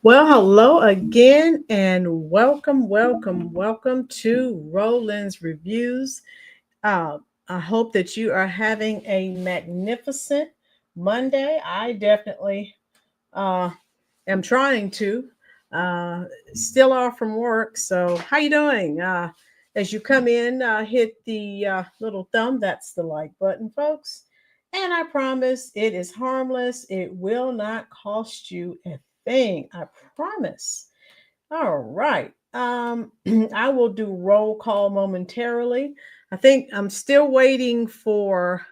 Well, hello again and welcome to Roland's Reviews. I hope that you are having a magnificent Monday. I definitely uh, am trying to. Still off from work, so how you doing? As you come in, hit the little thumb. That's the like button, folks. And I promise it is harmless. It will not cost you a thing. I promise. All right. I will do roll call momentarily. I think I'm still waiting for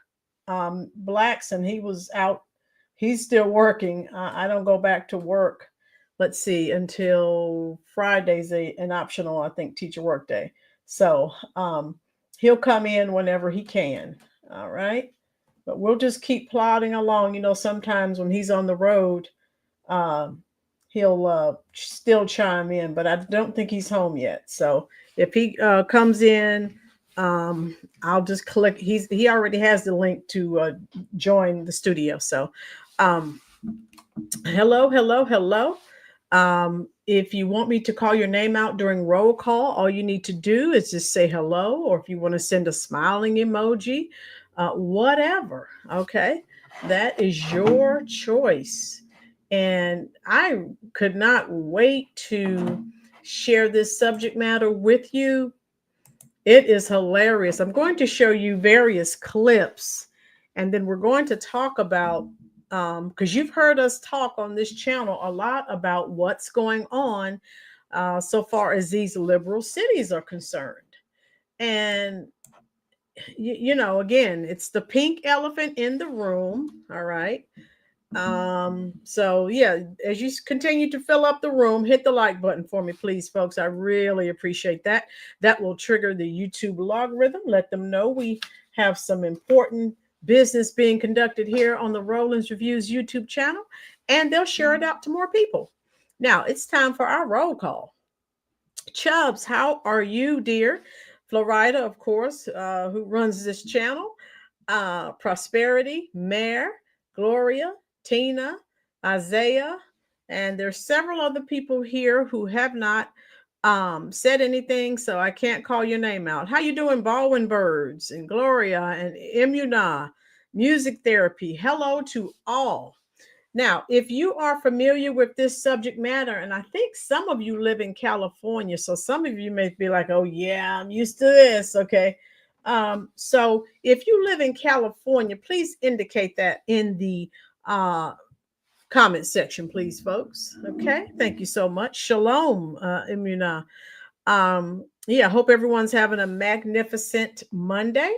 Blacks, and he was out. He's still working. I don't go back to work. Let's see until Friday's an optional, I think, teacher work day. So he'll come in whenever he can. All right. But we'll just keep plodding along. You know, sometimes when he's on the road, um, he'll still chime in, but I don't think he's home yet. So if he comes in, I'll just click. He already has the link to join the studio. So, um, hello. If you want me to call your name out during roll call, all you need to do is just say hello, or if you want to send a smiling emoji, whatever. Okay, that is your choice. And I could not wait to share this subject matter with you. It is hilarious. I'm going to show you various clips, and then we're going to talk about, because you've heard us talk on this channel a lot about what's going on so far as these liberal cities are concerned. And again, it's the pink elephant in the room. All right. So yeah, as you continue to fill up the room, hit the like button for me, please, folks. I really appreciate that. That will trigger the YouTube logarithm. Let them know we have some important business being conducted here on the Roland's Reviews YouTube channel, and they'll share it out to more people. Now it's time for our roll call. Chubbs, how are you, dear? Florida, of course, who runs this channel. Prosperity, Mare, Gloria, Tina, Isaiah, and there's several other people here who have not said anything, so I can't call your name out. How you doing, Baldwin Birds and Gloria and Imuna, Music Therapy? Hello to all. Now, if you are familiar with this subject matter, and I think some of you live in California, so some of you may be like, oh, yeah, I'm used to this. Okay. So if you live in California, please indicate that in the comment section, please, folks. Okay. Thank you so much. Shalom, Imuna. Yeah, I hope everyone's having a magnificent Monday.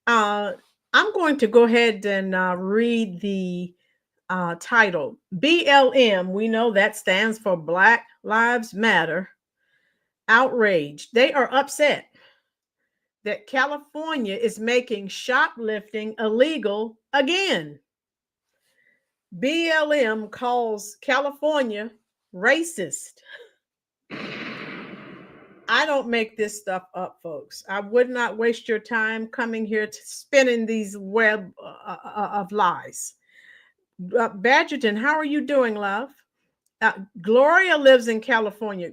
I'm going to go ahead and read the title. BLM, we know that stands for Black Lives Matter. Outraged. They are upset that California is making shoplifting illegal again. BLM calls California racist. I don't make this stuff up, folks. I would not waste your time coming here to spinning these web of lies. Badgerton, how are you doing, love? Gloria lives in California.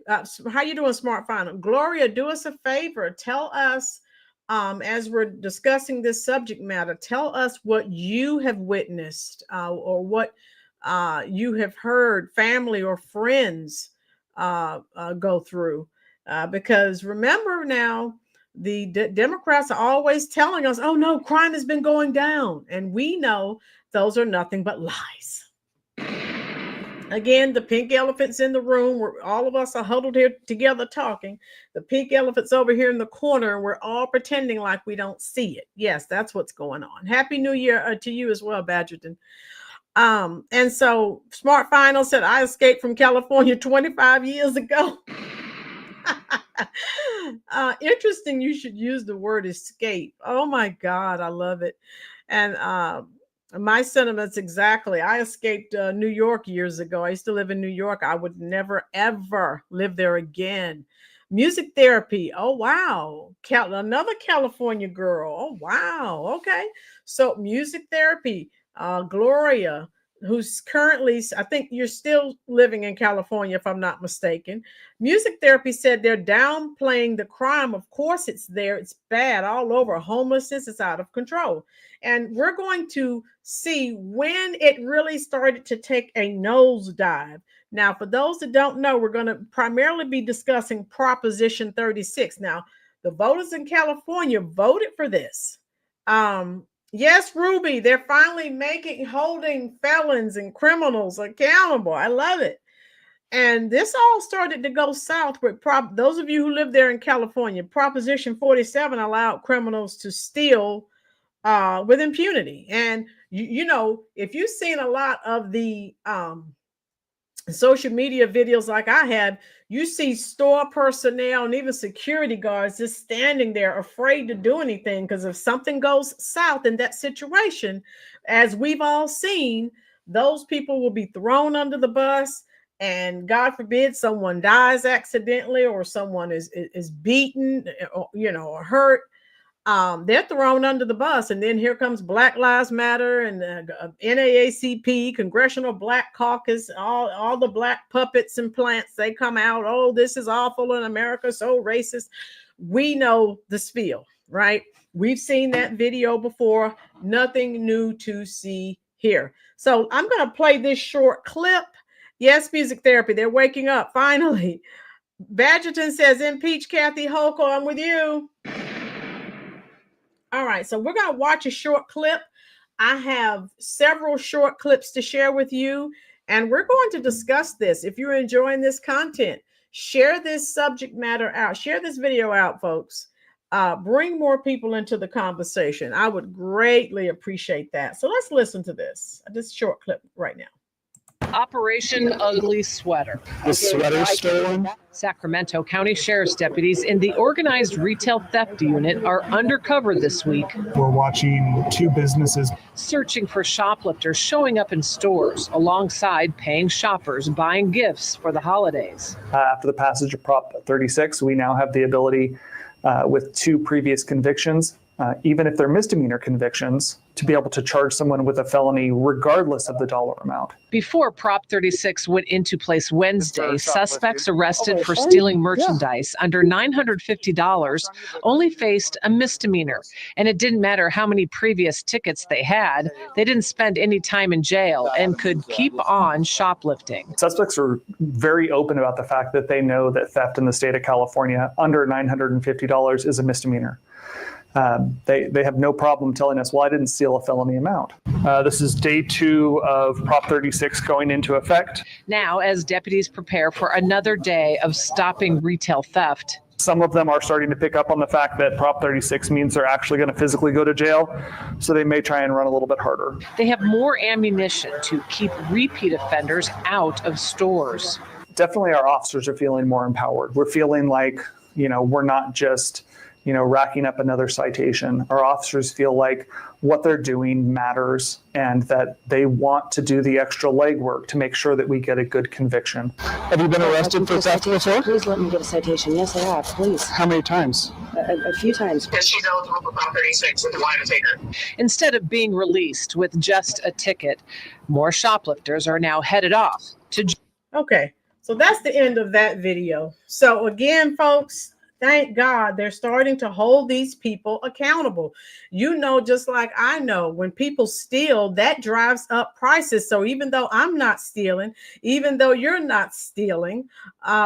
How you doing, Smart Final? Gloria, do us a favor. Tell us, as we're discussing this subject matter, tell us what you have witnessed or what you have heard family or friends go through. Because remember now, the Democrats are always telling us, oh no, crime has been going down. And we know those are nothing but lies. Again, the pink elephant's in the room where all of us are huddled here together talking. The pink elephant's over here in the corner, and we're all pretending like we don't see it. Yes, that's what's going on. Happy New Year to you as well, Badgerton. And so Smart Final said, I escaped from California 25 years ago. Interesting. You should use the word escape. Oh my God, I love it. And my sentiments exactly. I escaped New York years ago. I used to live in New York. I would never, ever live there again. Music Therapy. Oh, wow. Another California girl. Oh, wow. Okay. So Music Therapy. Gloria. who's currently, I think you're still living in California, if I'm not mistaken. Music Therapy said they're downplaying the crime. Of course it's there. It's bad all over. Homelessness is out of control. And we're going to see when it really started to take a nosedive. Now, for those that don't know, we're going to primarily be discussing Proposition 36. Now, the voters in California voted for this. Yes, Ruby, they're finally holding felons and criminals accountable. I love it. And this all started to go south with those of you who live there in California. Proposition 47 allowed criminals to steal with impunity. And, you know, if you've seen a lot of the social media videos like I have, you see store personnel and even security guards just standing there afraid to do anything, because if something goes south in that situation, as we've all seen, those people will be thrown under the bus, and God forbid someone dies accidentally, or someone is beaten, or, you know, or hurt. They're thrown under the bus. And then here comes Black Lives Matter and NAACP, Congressional Black Caucus, all the black puppets and plants. They come out, oh, this is awful in America, so racist. We know the spiel, right? We've seen that video before. Nothing new to see here. So I'm going to play this short clip. Yes, Music Therapy, they're waking up finally. Badgerton says, impeach Kathy Hochul. I'm with you. All right, so we're going to watch a short clip. I have several short clips to share with you, and we're going to discuss this. If you're enjoying this content, share this subject matter out. Share this video out, folks. Bring more people into the conversation. I would greatly appreciate that. So let's listen to this short clip right now. Operation Ugly Sweater. The sweater stolen? Sacramento County Sheriff's deputies in the Organized Retail Theft Unit are undercover this week. We're watching two businesses searching for shoplifters showing up in stores alongside paying shoppers buying gifts for the holidays. After the passage of Prop 36, we now have the ability with two previous convictions, even if they're misdemeanor convictions, to be able to charge someone with a felony regardless of the dollar amount. Before Prop 36 went into place Wednesday, suspects arrested for stealing merchandise under $950 only faced a misdemeanor. And it didn't matter how many previous tickets they had, they didn't spend any time in jail and could keep on shoplifting. Suspects are very open about the fact that they know that theft in the state of California under $950 is a misdemeanor. They have no problem telling us, well, I didn't steal a felony amount. This is day 2 of Prop 36 going into effect. Now, as deputies prepare for another day of stopping retail theft, some of them are starting to pick up on the fact that Prop 36 means they're actually going to physically go to jail, so they may try and run a little bit harder. They have more ammunition to keep repeat offenders out of stores. Definitely our officers are feeling more empowered. We're feeling like, we're not just racking up another citation. Our officers feel like what they're doing matters and that they want to do the extra legwork to make sure that we get a good conviction. Have you been arrested for theft before? Please let me get a citation. Yes, I have. Please. How many times? A few times. Because she's eligible for Prop 36 and why to take her. Instead of being released with just a ticket, more shoplifters are now headed off to. Okay, so that's the end of that video. So again, folks, thank God they're starting to hold these people accountable. Just like I know, when people steal, that drives up prices. So even though I'm not stealing, even though you're not stealing,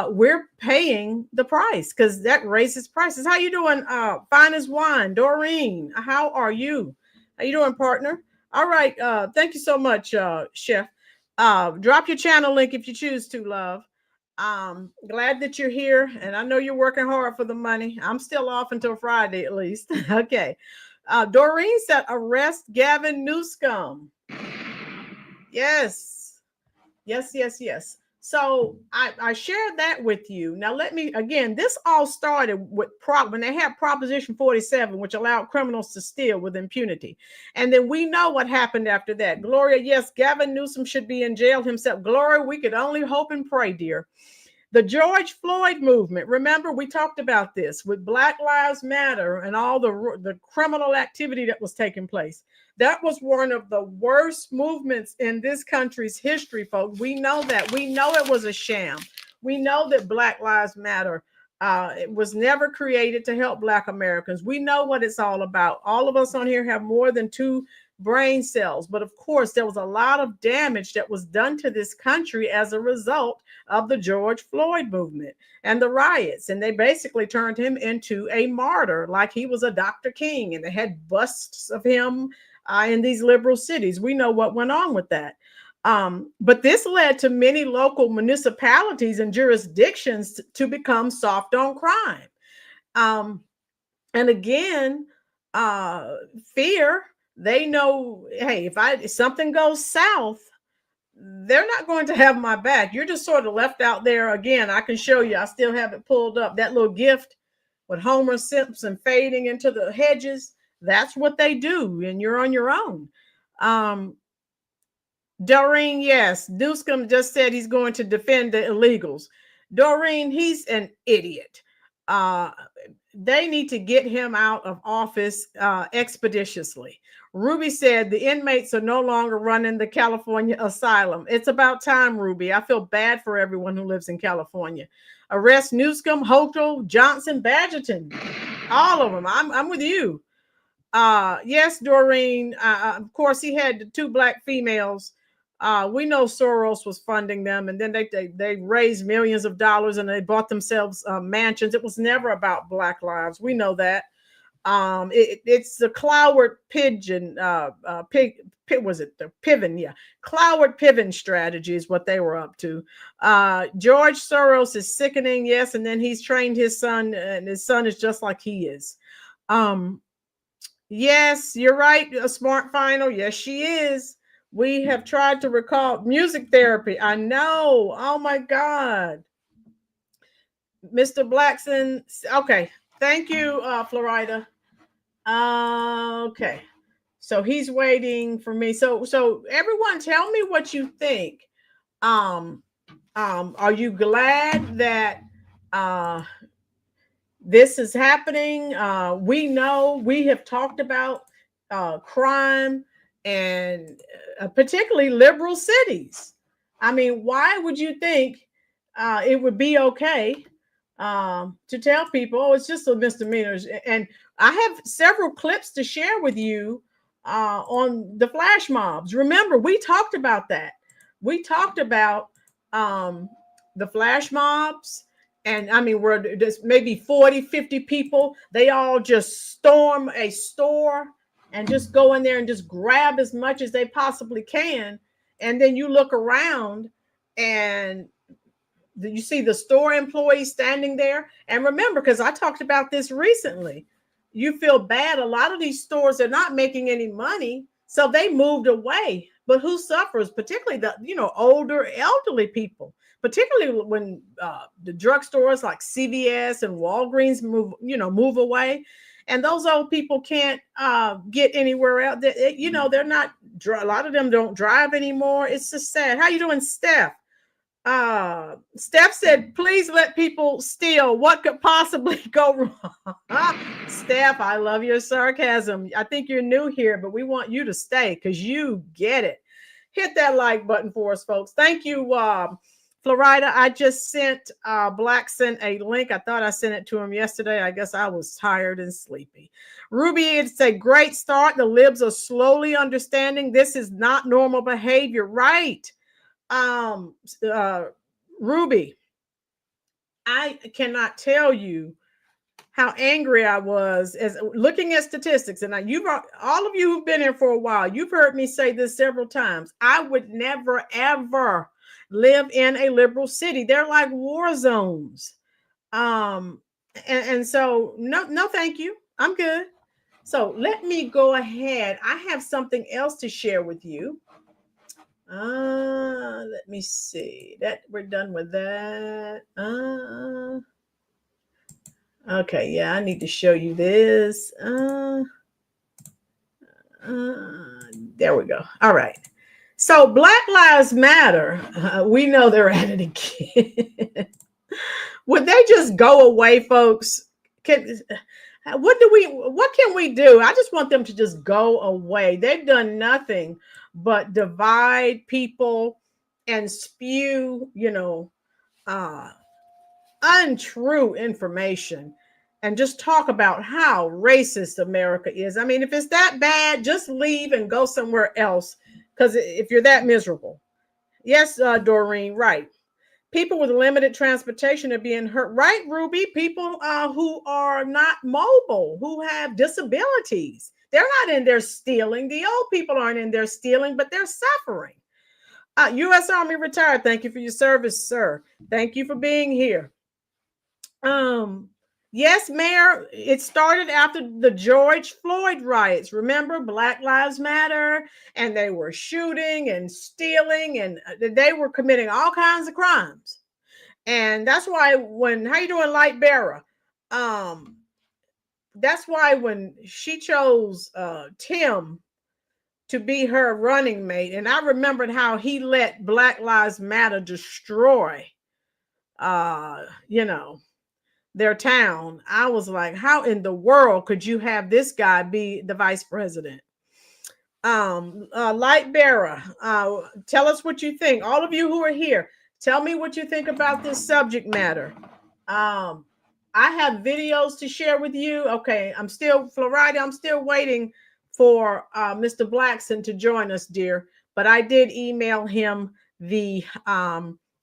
we're paying the price because that raises prices. How you doing? Fine as wine. Doreen, how are you? How you doing, partner? All right. Thank you so much, Chef. Drop your channel link if you choose to, love. Glad that you're here, and I know you're working hard for the money. I'm still off until Friday at least. Okay. Doreen said arrest Gavin Newscomb. Yes. So I shared that with you. Now let me, again, this all started with when they had Proposition 47, which allowed criminals to steal with impunity. And then we know what happened after that. Gloria, yes, Gavin Newsom should be in jail himself. Gloria, we could only hope and pray, dear. The George Floyd movement. Remember, we talked about this with Black Lives Matter and all the criminal activity that was taking place. That was one of the worst movements in this country's history, folks. We know that. We know it was a sham. We know that Black Lives Matter it was never created to help Black Americans. We know what it's all about. All of us on here have more than 2 brain cells. But of course, there was a lot of damage that was done to this country as a result of the George Floyd movement and the riots. And they basically turned him into a martyr, like he was a Dr. King, and they had busts of him in these liberal cities. We know what went on with that. But this led to many local municipalities and jurisdictions to become soft on crime. And again, fear. They know, hey, if something goes south, they're not going to have my back. You're just sort of left out there. Again, I can show you. I still have it pulled up. That little gift with Homer Simpson fading into the hedges. That's what they do, and you're on your own. Doreen, yes. Newscomb just said he's going to defend the illegals. Doreen, he's an idiot. They need to get him out of office expeditiously. Ruby said the inmates are no longer running the California asylum. It's about time, Ruby. I feel bad for everyone who lives in California. Arrest Newscomb, Hochul, Johnson, Badgerton. All of them. I'm with you. Yes, Doreen. Of course, he had the 2 Black females. We know Soros was funding them, and then they raised millions of dollars and they bought themselves mansions. It was never about Black lives. We know that. It's the Cloward Pigeon, was it the Piven? Yeah, Cloward Piven strategy is what they were up to. George Soros is sickening, yes, and then he's trained his son, and his son is just like he is. Yes, you're right. A smart final. Yes, she is. We have tried to recall music therapy. I know. Oh my God. Mr. Blackson. Okay. Thank you, Florida. Okay. So he's waiting for me. So everyone tell me what you think. Are you glad that this is happening? We know we have talked about crime and particularly liberal cities. I mean, why would you think it would be okay to tell people, oh, it's just a misdemeanor? And I have several clips to share with you on the flash mobs. Remember, we talked about that. We talked about the flash mobs. And I mean, where there's maybe 40, 50 people, they all just storm a store and just go in there and just grab as much as they possibly can. And then you look around and you see the store employees standing there. And remember, because I talked about this recently, you feel bad. A lot of these stores are not making any money, so they moved away. But who suffers? Particularly the older, elderly people. Particularly when the drugstores like CVS and Walgreens move away, and those old people can't get anywhere else. They're not. A lot of them don't drive anymore. It's just sad. How you doing, Steph? Steph said, please let people steal. What could possibly go wrong? Steph, I love your sarcasm. I think you're new here, but we want you to stay because you get it. Hit that like button for us, folks. Thank you, Florida. I just sent Blackson a link. I thought I sent it to him yesterday. I guess I was tired and sleepy. Ruby, it's a great start. The libs are slowly understanding this is not normal behavior. Right. Ruby, I cannot tell you how angry I was as looking at statistics. And all of you who've been here for a while, you've heard me say this several times. I would never, ever live in a liberal city. They're like war zones. And so no, thank you. I'm good. So let me go ahead. I have something else to share with you. Let me see that we're done with that. Okay. Yeah. I need to show you this. There we go. All right. So Black Lives Matter, we know they're at it again. Would they just go away, folks? What can we do? I just want them to just go away. They've done nothing but divide people and spew, untrue information and just talk about how racist America is. I mean, if it's that bad, just leave and go somewhere else. Because if you're that miserable. Yes, Doreen, right. People with limited transportation are being hurt. Right, Ruby? People who are not mobile, who have disabilities. They're not in there stealing. The old people aren't in there stealing, but they're suffering. U.S. Army retired. Thank you for your service, sir. Thank you for being here. Yes, Mayor, it started after the George Floyd riots. Remember, Black Lives Matter, and they were shooting and stealing, and they were committing all kinds of crimes. And that's why how you doing, Light Bearer? That's why when she chose Tim to be her running mate, and I remembered how he let Black Lives Matter destroy, their town. I was like, how in the world could you have this guy be the vice president? Light Bearer, tell us what you think. All of you who are here, tell me what you think about this subject matter. I have videos to share with you. Okay, Florida, I'm still waiting for Mr. Blackson to join us, dear. But I did email him the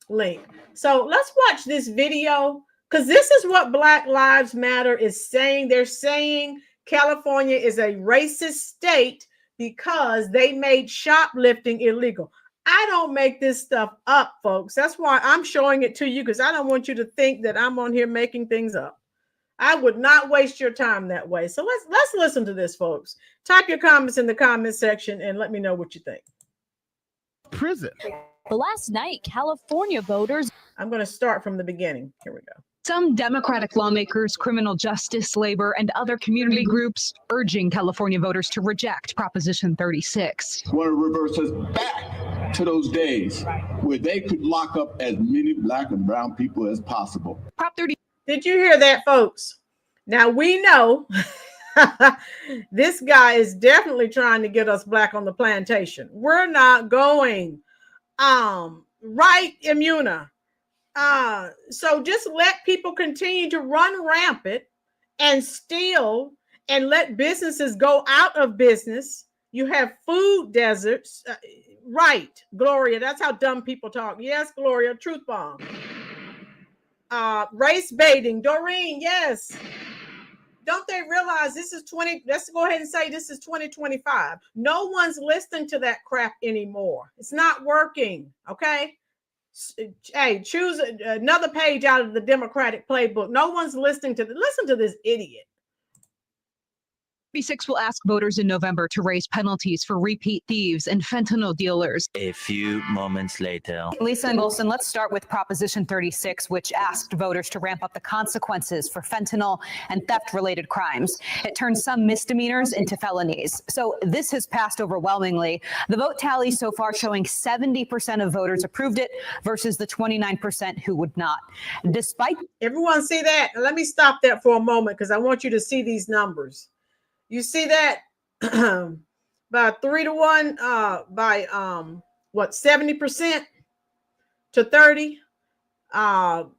link. So let's watch this video. Because this is what Black Lives Matter is saying. They're saying California is a racist state because they made shoplifting illegal. I don't make this stuff up, folks. That's why I'm showing it to you, because I don't want you to think that I'm on here making things up. I would not waste your time that way. So let's listen to this, folks. Type your comments in the comment section and let me know what you think. Prison. Last night, California voters. I'm going to start from the beginning. Here we go. Some Democratic lawmakers, criminal justice, labor, and other community groups urging California voters to reject Proposition 36. Want to reverse us back to those days where they could lock up as many Black and brown people as possible. Prop 30. Did you hear that, folks? Now we know this guy is definitely trying to get us Black on the plantation. We're not going. Right, Immuna. So just let people continue to run rampant and steal and let businesses go out of business. You have food deserts. Right, Gloria. That's how dumb people talk. Yes, Gloria. Truth bomb. Race baiting. Doreen, yes. Don't they realize this is let's go ahead and say this is 2025. No one's listening to that crap anymore. It's not working. Okay. Hey, choose another page out of the Democratic playbook. No one's listening to listen to this idiot. 36 will ask voters in November to raise penalties for repeat thieves and fentanyl dealers. A few moments later. Lisa and Wilson, let's start with Proposition 36, which asked voters to ramp up the consequences for fentanyl and theft-related crimes. It turns some misdemeanors into felonies. So this has passed overwhelmingly. The vote tally so far showing 70% of voters approved it versus the 29% who would not. Despite everyone see that? Let me stop that for a moment because I want you to see these numbers. You see that by 3-1, by 70% to 30. Now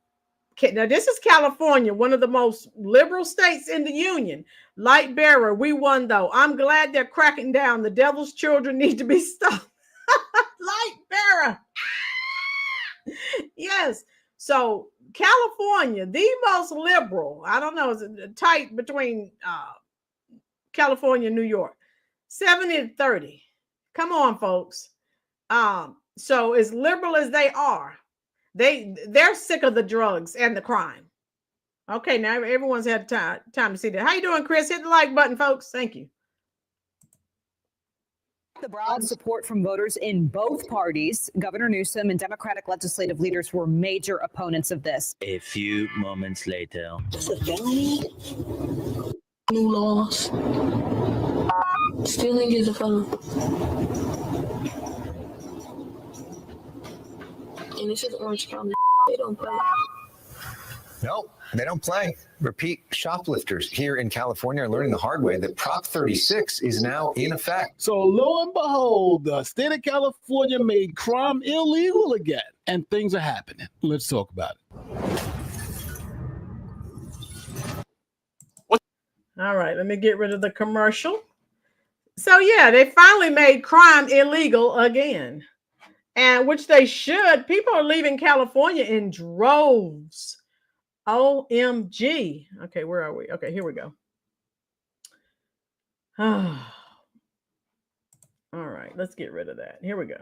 this is California, one of the most liberal states in the union. Light Bearer, we won though. I'm glad they're cracking down. The devil's children need to be stopped. Light Bearer. Yes. So California, the most liberal. I don't know, it's tight between California, New York, 70 to 30. Come on, folks. So as liberal as they are, they're sick of the drugs and the crime. Okay, now everyone's had time to see that. How you doing, Chris? Hit the like button, folks. Thank you. the broad support from voters in both parties, Governor Newsom and Democratic legislative leaders were major opponents of this. A few moments later. It's a felony. New laws. Stealing is a felony. And this is Orange County. They don't play. No, they don't play. Repeat, shoplifters here in California are learning the hard way that Prop 36 is now in effect. So lo and behold, the state of California made crime illegal again, and things are happening. Let's talk about it. All right, let me get rid of the commercial. So yeah, they finally made crime illegal again, and which they should. People are leaving California in droves. OMG. Okay, where are we? Okay, here we go. All right, let's get rid of that. Here we go.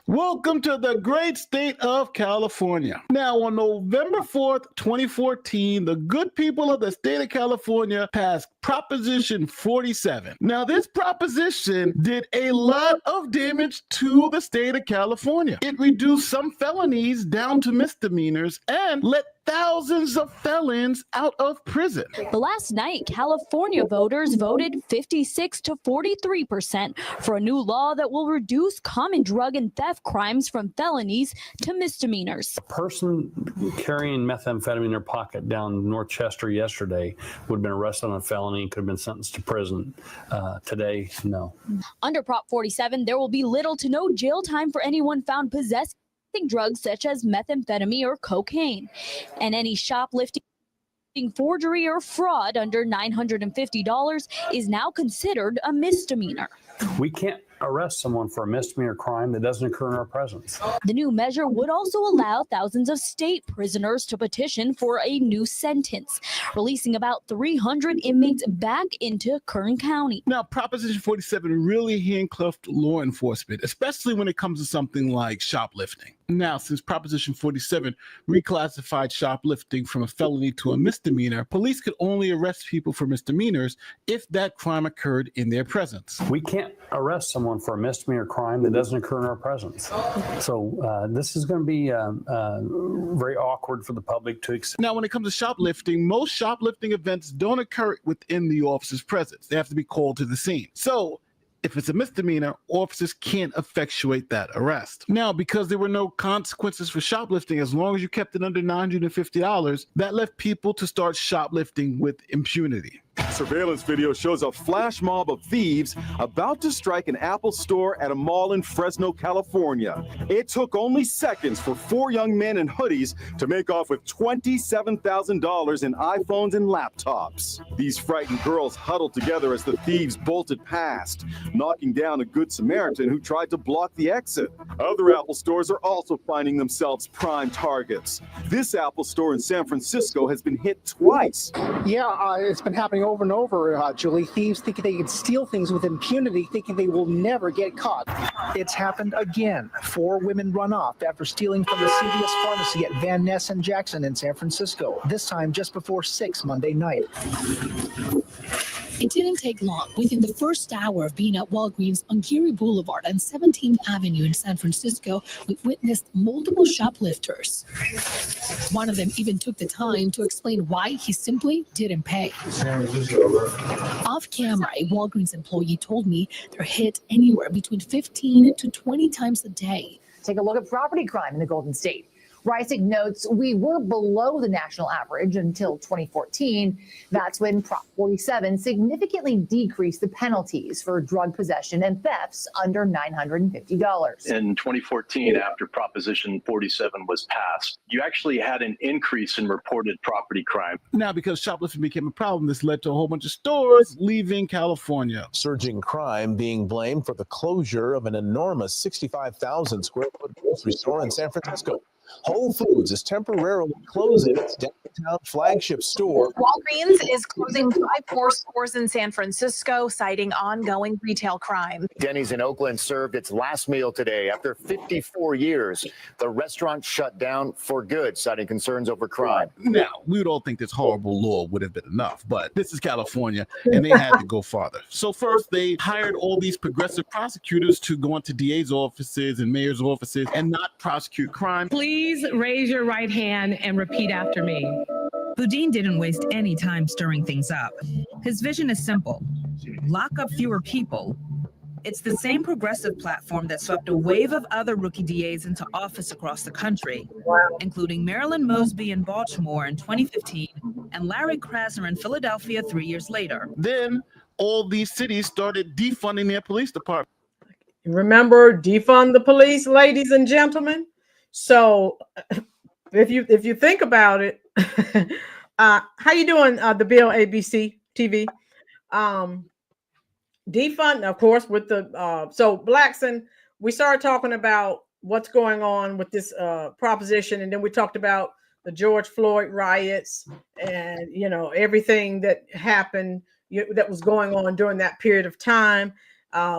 Welcome to the great state of California. Now, on November 4th, 2014, the good people of the state of California passed Proposition 47. Now, this proposition did a lot of damage to the state of California. It reduced some felonies down to misdemeanors and let thousands of felons out of prison. But last night, California voters voted 56 to 43% for a new law that will reduce common drug and theft crimes from felonies to misdemeanors. A person carrying methamphetamine in their pocket down North Chester yesterday would have been arrested on a felony and could have been sentenced to prison. Today, no. Under Prop 47, there will be little to no jail time for anyone found possessing drugs such as methamphetamine or cocaine, and any shoplifting, forgery, or fraud under $950 is now considered a misdemeanor. We can't arrest someone for a misdemeanor crime that doesn't occur in our presence. The new measure would also allow thousands of state prisoners to petition for a new sentence, releasing about 300 inmates back into Kern County. Now, Proposition 47 really handcuffed law enforcement, especially when it comes to something like shoplifting. Now, since Proposition 47 reclassified shoplifting from a felony to a misdemeanor, police could only arrest people for misdemeanors if that crime occurred in their presence. We can't arrest someone for a misdemeanor crime that doesn't occur in our presence. So this is going to be very awkward for the public to accept. Now, when it comes to shoplifting, most shoplifting events don't occur within the officer's presence. They have to be called to the scene. So if it's a misdemeanor, officers can't effectuate that arrest. Now, because there were no consequences for shoplifting, as long as you kept it under $950, that left people to start shoplifting with impunity. Surveillance video shows a flash mob of thieves about to strike an Apple store at a mall in Fresno, California. It took only seconds for 4 young men in hoodies to make off with $27,000 in iPhones and laptops. These frightened girls huddled together as the thieves bolted past, knocking down a Good Samaritan who tried to block the exit. Other Apple stores are also finding themselves prime targets. This Apple store in San Francisco has been hit twice. Yeah, it's been happening over and over, Julie. Thieves thinking they can steal things with impunity, thinking they will never get caught. It's happened again. 4 women run off after stealing from the CVS pharmacy at Van Ness and Jackson in San Francisco, this time just before 6 Monday night. It didn't take long. Within the first hour of being at Walgreens on Geary Boulevard and 17th Avenue in San Francisco, we witnessed multiple shoplifters. One of them even took the time to explain why he simply didn't pay. Off camera, a Walgreens employee told me they're hit anywhere between 15 to 20 times a day. Take a look at property crime in the Golden State. Reisig notes we were below the national average until 2014. That's when Prop 47 significantly decreased the penalties for drug possession and thefts under $950. In 2014, after Proposition 47 was passed, you actually had an increase in reported property crime. Now, because shoplifting became a problem, this led to a whole bunch of stores leaving California. Surging crime being blamed for the closure of an enormous 65,000 square foot grocery store in San Francisco. Whole Foods is temporarily closing its downtown flagship store. Walgreens is closing 5 more stores in San Francisco, citing ongoing retail crime. Denny's in Oakland served its last meal today. After 54 years, the restaurant shut down for good, citing concerns over crime. Now, we would all think this horrible law would have been enough, but this is California, and they had to go farther. So first, they hired all these progressive prosecutors to go into DA's offices and mayor's offices and not prosecute crime. Please raise your right hand and repeat after me. Boudin didn't waste any time stirring things up. His vision is simple: lock up fewer people, It's the same progressive platform that swept a wave of other rookie DAs into office across the country, including Marilyn Mosby in Baltimore in 2015 and Larry Krasner in Philadelphia 3 years later. Then all these cities started defunding their police department. Remember, defund the police, ladies and gentlemen. So if you think about it, how you doing, the Bill ABC TV? Defund, of course, with the so Blackson, we started talking about what's going on with this proposition, and then we talked about the George Floyd riots and everything that happened that was going on during that period of time.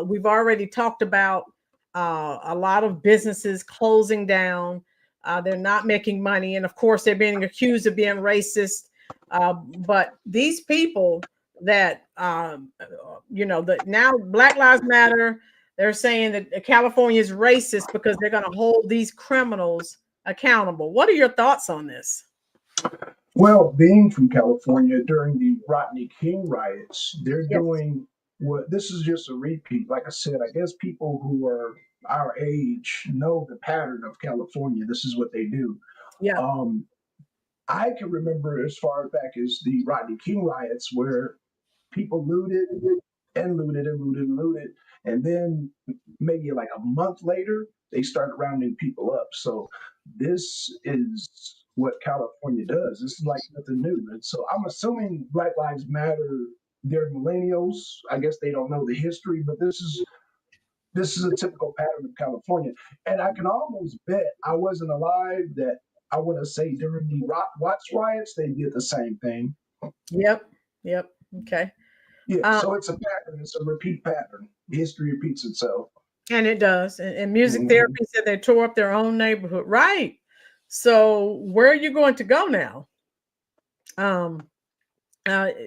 We've already talked about a lot of businesses closing down. They're not making money, and of course, they're being accused of being racist. But these people that that now Black Lives Matter, they're saying that California is racist because they're going to hold these criminals accountable. What are your thoughts on this? Well, being from California during the Rodney King riots, they're doing what, this is just a repeat. Like I said, I guess people who are our age know the pattern of California. This is what they do. Yeah. I can remember as far back as the Rodney King riots where people looted and looted and looted and looted. And then maybe like a month later, they started rounding people up. So this is what California does. This is like nothing new. And so I'm assuming Black Lives Matter, they're millennials. I guess they don't know the history, but this is a typical pattern of California. And I can almost bet I wasn't alive that I want to say during the Watts riots, they did the same thing. Yep. Okay. Yeah, so it's a pattern. It's a repeat pattern. History repeats itself. And it does. And music therapy said they tore up their own neighborhood. Right. So where are you going to go now?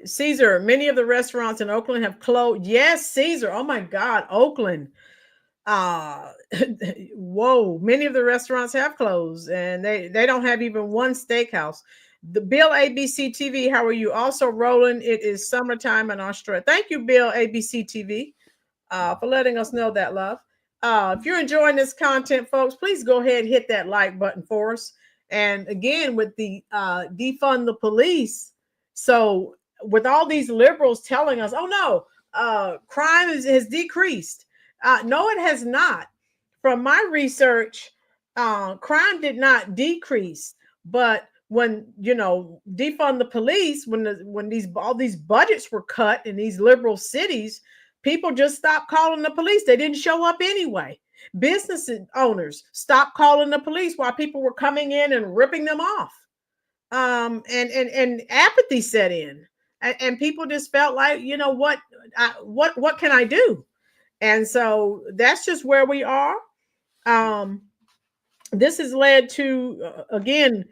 Caesar, many of the restaurants in Oakland have closed. Yes, Caesar. Oh my God, Oakland. Whoa, many of the restaurants have closed and they don't have even one steakhouse. The Bill ABC TV, how are you? Also rolling. It is summertime in Australia. Thank you, Bill ABC TV, for letting us know that, love. If you're enjoying this content, folks, please go ahead and hit that like button for us. And again, with the defund the police. So with all these liberals telling us, oh no, crime has decreased. No, it has not. From my research, crime did not decrease, but when defund the police, when all these budgets were cut in these liberal cities, people just stopped calling the police. They didn't show up anyway. Business owners stopped calling the police while people were coming in and ripping them off. And apathy set in, and people just felt like, what can I do? And so that's just where we are. This has led to again.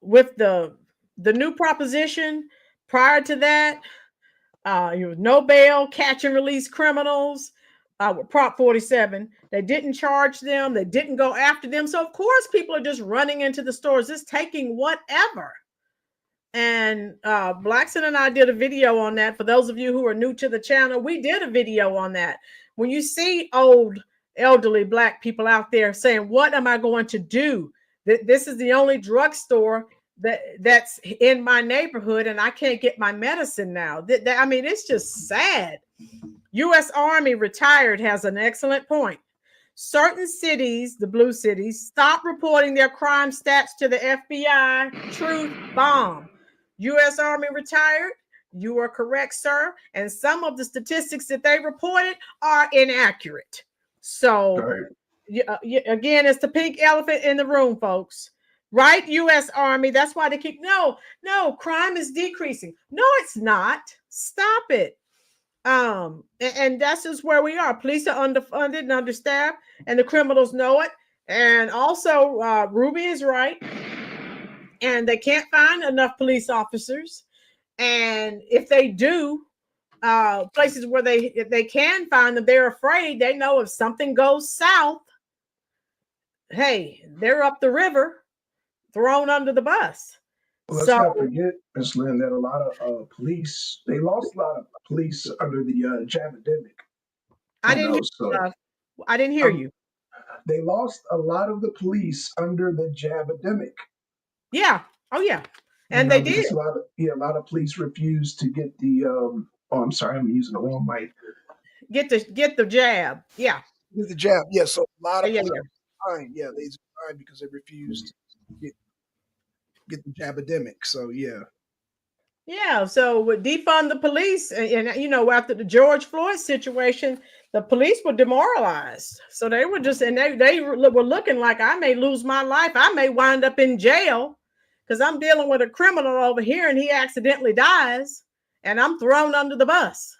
With the new proposition, prior to that, no bail, catch and release criminals, with Prop 47. They didn't charge them. They didn't go after them. So, of course, people are just running into the stores, just taking whatever. And Blackson and I did a video on that. For those of you who are new to the channel, we did a video on that. When you see old, elderly Black people out there saying, what am I going to do? This is the only drugstore that's in my neighborhood, and I can't get my medicine now. I mean, it's just sad. U.S. Army retired has an excellent point. Certain cities, the blue cities, stop reporting their crime stats to the FBI. Truth bomb. U.S. Army retired. You are correct, sir. And some of the statistics that they reported are inaccurate. So. Right. Again, it's the pink elephant in the room, folks. Right? U.S. Army. That's why they keep no, crime is decreasing. No, it's not. Stop it. And that's just where we are. Police are underfunded and understaffed, and the criminals know it. And also, Ruby is right. And they can't find enough police officers. And if they do, places where they can find them, they're afraid. They know if something goes south, hey, they're up the river, thrown under the bus. Well, let's not forget, Ms. Lynn, that a lot of police, they lost a lot of police under the Jamademic. I didn't hear you. They lost a lot of the police under the jabademic. Yeah. Oh yeah. And they did. A lot of police refused to get the I'm sorry, I'm using the wrong mic. Get the jab. Yeah. Get the jab. Yeah. So a lot of police fine. Yeah, they signed because they refused to get the jabademic. So yeah. Yeah, so with defund the police, and you know, after the George Floyd situation, the police were demoralized. So they were just, and they were looking like, I may lose my life. I may wind up in jail because I'm dealing with a criminal over here and he accidentally dies and I'm thrown under the bus.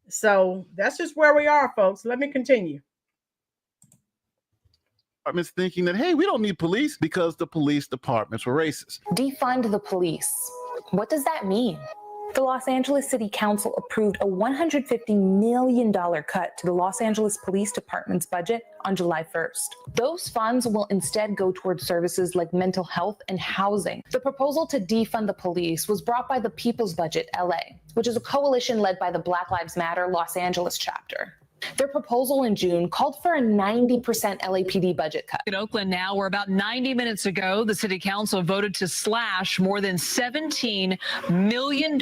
So that's just where we are, folks. Let me continue. Departments thinking that, hey, we don't need police because the police departments were racist. Defund the police. What does that mean? The Los Angeles City Council approved a $150 million cut to the Los Angeles Police Department's budget on July 1st. Those funds will instead go towards services like mental health and housing. The proposal to defund the police was brought by the People's Budget LA, which is a coalition led by the Black Lives Matter Los Angeles chapter. Their proposal in June called for a 90% LAPD budget cut. In Oakland now, where about 90 minutes ago, the city council voted to slash more than $17 million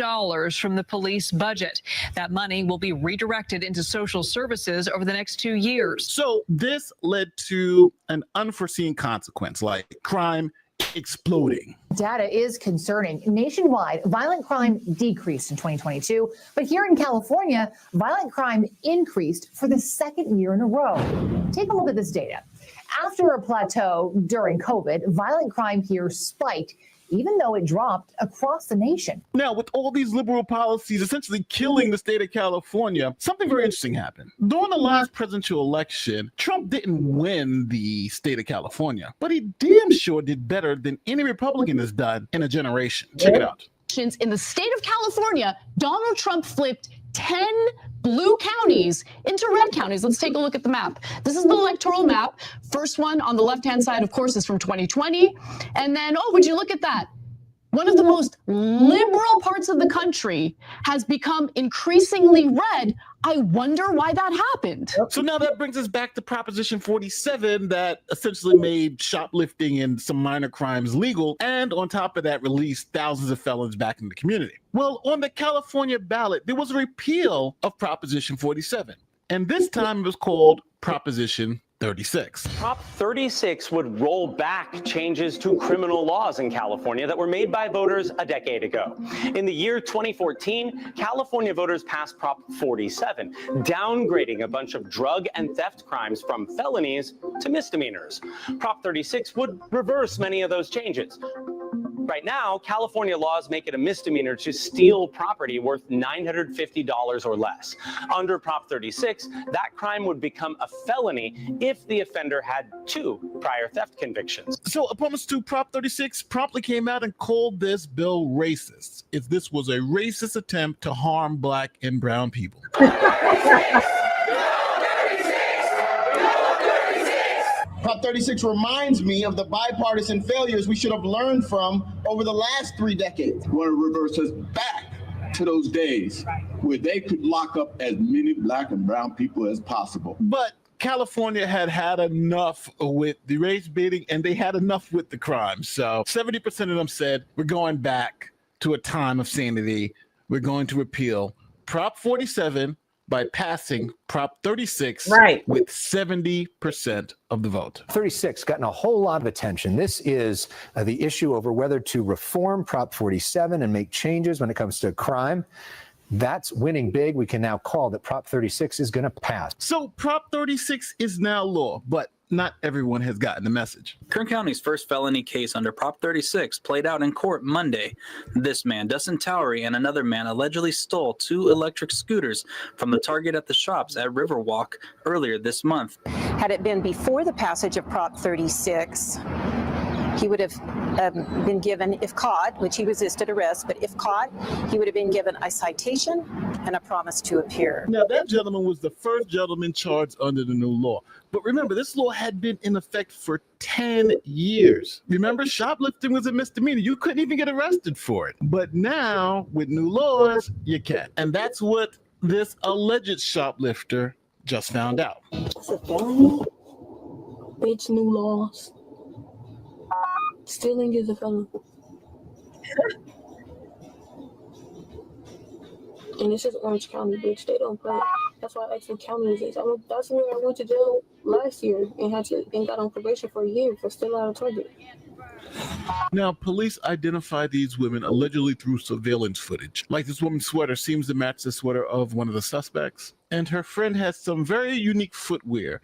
from the police budget. That money will be redirected into social services over the next 2 years. So this led to an unforeseen consequence, like crime exploding. Data is concerning. Nationwide, violent crime decreased in 2022, but here in California, violent crime increased for the second year in a row. Take a look at this data. After a plateau during COVID, violent crime here spiked, even though it dropped across the nation. Now, with all these liberal policies essentially killing the state of California, something very interesting happened. During the last presidential election, Trump didn't win the state of California, but he damn sure did better than any Republican has done in a generation. Check it out. In the state of California, Donald Trump flipped 10 blue counties into red counties. Let's take a look at the map. This is the electoral map. First one on the left-hand side, of course, is from 2020. And then, oh, would you look at that? One of the most liberal parts of the country has become increasingly red. I wonder why that happened. So now that brings us back to Proposition 47 that essentially made shoplifting and some minor crimes legal, and on top of that, released thousands of felons back in the community. Well, on the California ballot, there was a repeal of Proposition 47, and this time it was called Proposition 36. Prop 36 would roll back changes to criminal laws in California that were made by voters a decade ago. In the year 2014, California voters passed Prop 47, downgrading a bunch of drug and theft crimes from felonies to misdemeanors. Prop 36 would reverse many of those changes. Right now, California laws make it a misdemeanor to steal property worth $950 or less. Under Prop 36, that crime would become a felony if the offender had 2 prior theft convictions. So opponents to Prop 36 promptly came out and called this bill racist, if this was a racist attempt to harm Black and brown people. Prop 36 reminds me of the bipartisan failures we should have learned from over the last 3 decades. I want to reverse us back to those days where they could lock up as many Black and brown people as possible. But California had enough with the race baiting, and they had enough with the crime. So 70% of them said, we're going back to a time of sanity. We're going to repeal Prop 47 by passing Prop 36 with 70% of the vote. 36 gotten a whole lot of attention. This is the issue over whether to reform Prop 47 and make changes when it comes to crime. That's winning big. We can now call that Prop 36 is going to pass. So Prop 36 is now law, but not everyone has gotten the message. Kern County's first felony case under Prop 36 played out in court Monday. This man, Dustin Towery, and another man allegedly stole 2 electric scooters from the Target at the shops at Riverwalk earlier this month. Had it been before the passage of Prop 36, he would have been given, if caught, which he resisted arrest, but if caught, he would have been given a citation and a promise to appear. Now, that gentleman was the first gentleman charged under the new law. But remember, this law had been in effect for 10 years. Remember, shoplifting was a misdemeanor. You couldn't even get arrested for it. But now, with new laws, you can. And that's what this alleged shoplifter just found out. It's a felony. Bitch, new laws. Stealing is a felony. And this is Orange County, bitch. They don't play. That's why I asked what county is this. That's where I went to jail last year and got on probation for a year for stealing out of Target. Now, police identify these women allegedly through surveillance footage. Like this woman's sweater seems to match the sweater of one of the suspects. And her friend has some very unique footwear.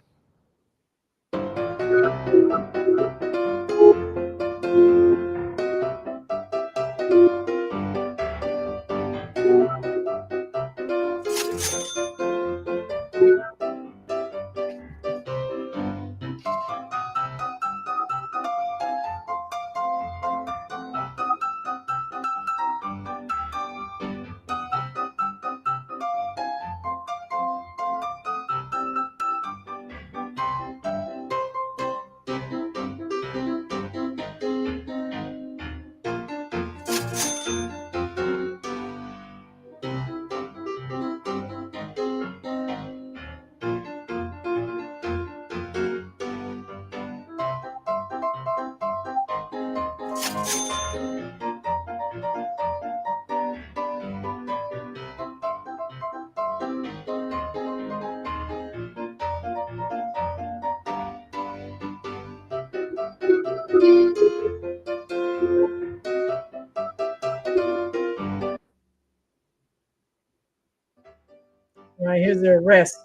All right, here's the arrest.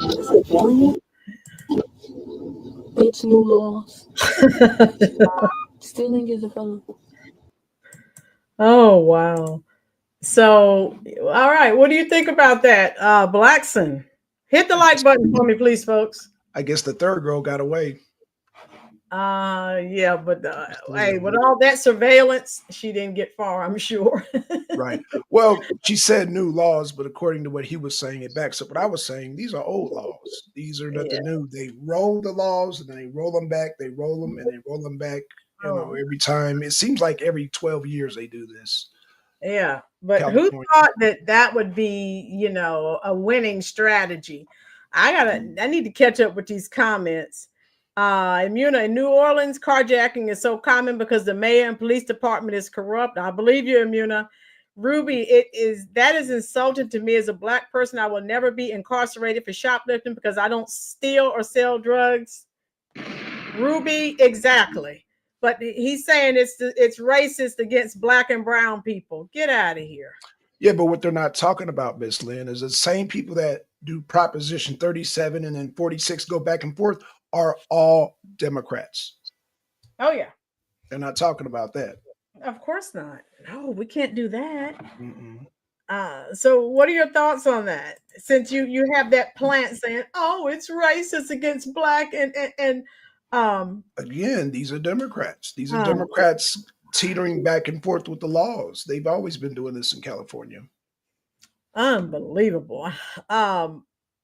It's a felony. Bitch, new laws. Stealing is a felony. Oh, wow. So, all right. What do you think about that? Blackson, hit the like button for me, please, folks. I guess the third girl got away. Yeah, but hey, with all that surveillance, she didn't get far, I'm sure. Right. Well, she said new laws, but according to what he was saying, it backs up what I was saying. These are old laws. These are nothing new. They roll the laws and then they roll them back. They roll them and they roll them back. You know, every time. It seems like every 12 years they do this. Yeah, but California. who thought that would be, you know, a winning strategy? I need to catch up with these comments. In New Orleans, carjacking is so common because the mayor and police department is corrupt. I believe you, Imuna. Ruby, that is insulting to me as a Black person. I will never be incarcerated for shoplifting because I don't steal or sell drugs. Ruby, exactly. But he's saying it's racist against Black and brown people. Get out of here. Yeah, but what they're not talking about, Miss Lynn, is the same people that do Proposition 37 and then 46 go back and forth are all Democrats. Oh, yeah. They're not talking about that. Of course not. No, we can't do that. So what are your thoughts on that? Since you have that plant saying, oh, it's racist against Black and again, these are Democrats. These are Democrats teetering back and forth with the laws. They've always been doing this in California. Unbelievable.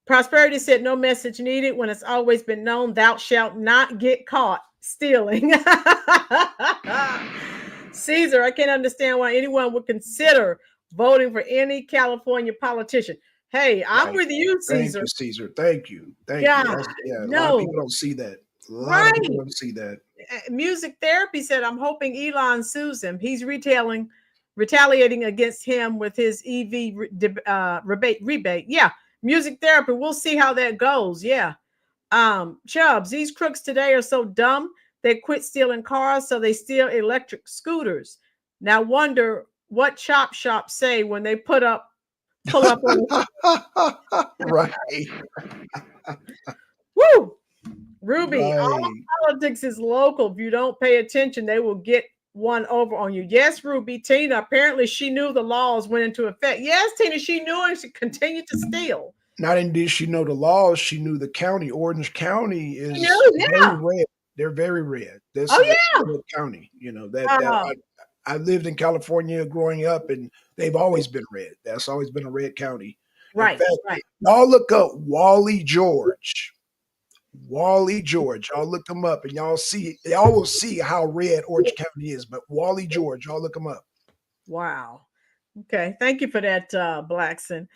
Prosperity said no message needed when it's always been known thou shalt not get caught stealing. Caesar, I can't understand why anyone would consider voting for any California politician. Hey, I'm with you, Caesar. Thank you, Caesar. Thank you. Thank you. Yeah, a lot of people don't see that. A lot of people don't see that. Music Therapy said, I'm hoping Elon sues him. He's retaliating against him with his EV rebate. Yeah. Music Therapy. We'll see how that goes. Yeah. Chubbs, these crooks today are so dumb. They quit stealing cars, so they steal electric scooters. Now wonder what chop shops say when they pull up on right. Woo! Ruby, all politics is local. If you don't pay attention, they will get one over on you. Yes, Ruby. Tina, apparently she knew the laws went into effect. Yes, Tina, she knew and she continued to steal. Not only did she know the laws, she knew the county. Orange County is very red. They're very red. This red county, you know, I lived in California growing up, and they've always been red. That's always been a red county. Right, In fact, right. y'all look up Wally George. Wally George. Y'all look them up, and y'all will see how red Orange County is. But Wally George, y'all look them up. Wow. Okay, thank you for that, Blackson.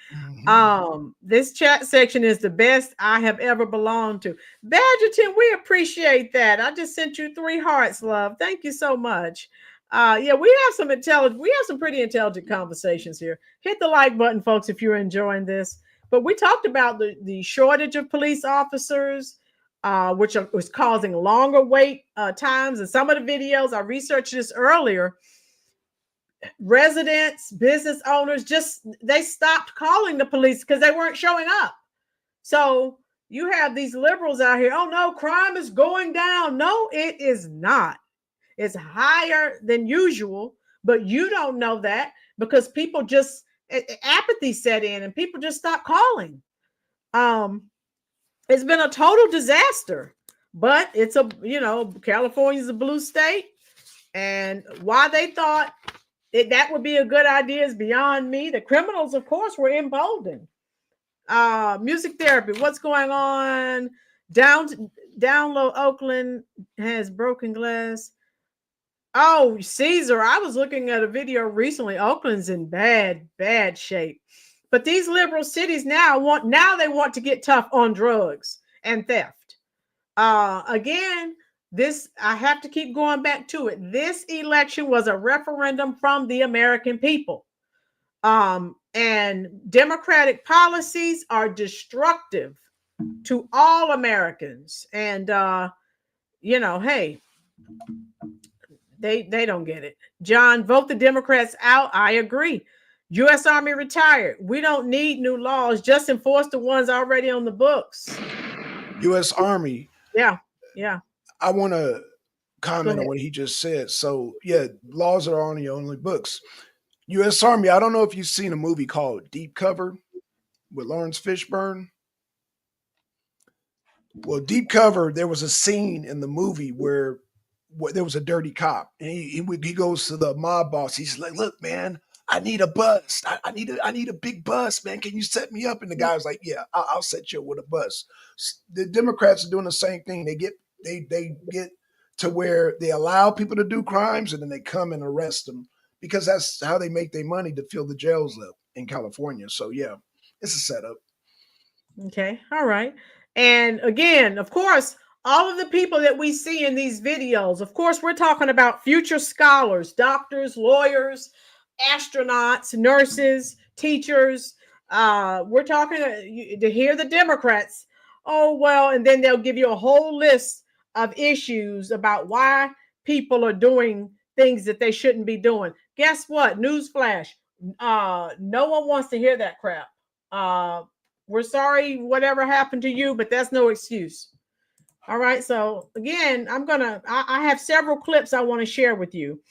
This chat section is the best I have ever belonged to. Badgerton, we appreciate that. I just sent you 3 hearts, love. Thank you so much. Yeah, we have some pretty intelligent conversations here. Hit the like button, folks, if you're enjoying this. But we talked about the shortage of police officers, which was causing longer wait times. And some of the videos, I researched this earlier, residents, business owners, they stopped calling the police because they weren't showing up. So you have these liberals out here, oh no, crime is going down. No, it is not. It's higher than usual, but you don't know that because people just, apathy set in and people just stopped calling. It's been a total disaster, but it's California's a blue state, and why they thought that would be a good idea is beyond me. The criminals, of course, were emboldened. Music therapy, what's going on? Download Oakland has broken glass. Oh, Caesar, I was looking at a video recently. Oakland's in bad shape. But these liberal cities now they want to get tough on drugs and theft. Again, I have to keep going back to it. This election was a referendum from the American people. And Democratic policies are destructive to all Americans. And, hey, they don't get it. John, vote the Democrats out. I agree. U.S. Army retired. We don't need new laws. Just enforce the ones already on the books. U.S. Army. Yeah. I want to comment on what he just said. So, yeah, laws are on the only books. U.S. Army, I don't know if you've seen a movie called Deep Cover with Lawrence Fishburne. Well, Deep Cover, there was a scene in the movie where there was a dirty cop, and he goes to the mob boss. He's like, "Look, man, I need a bus. I need a big bus, man. Can you set me up?" And the guy was like, "Yeah, I'll set you up with a bus." The Democrats are doing the same thing. They get to where they allow people to do crimes, and then they come and arrest them because that's how they make their money to fill the jails up in California. So yeah, it's a setup. Okay, all right. And again, of course, all of the people that we see in these videos, of course, we're talking about future scholars, doctors, lawyers, astronauts, nurses, teachers. We're talking to hear the Democrats. Oh, well, and then they'll give you a whole list of issues about why people are doing things that they shouldn't be doing. Guess what? Newsflash. No one wants to hear that crap. We're sorry, whatever happened to you, but that's no excuse. All right. So again, I have several clips I want to share with you.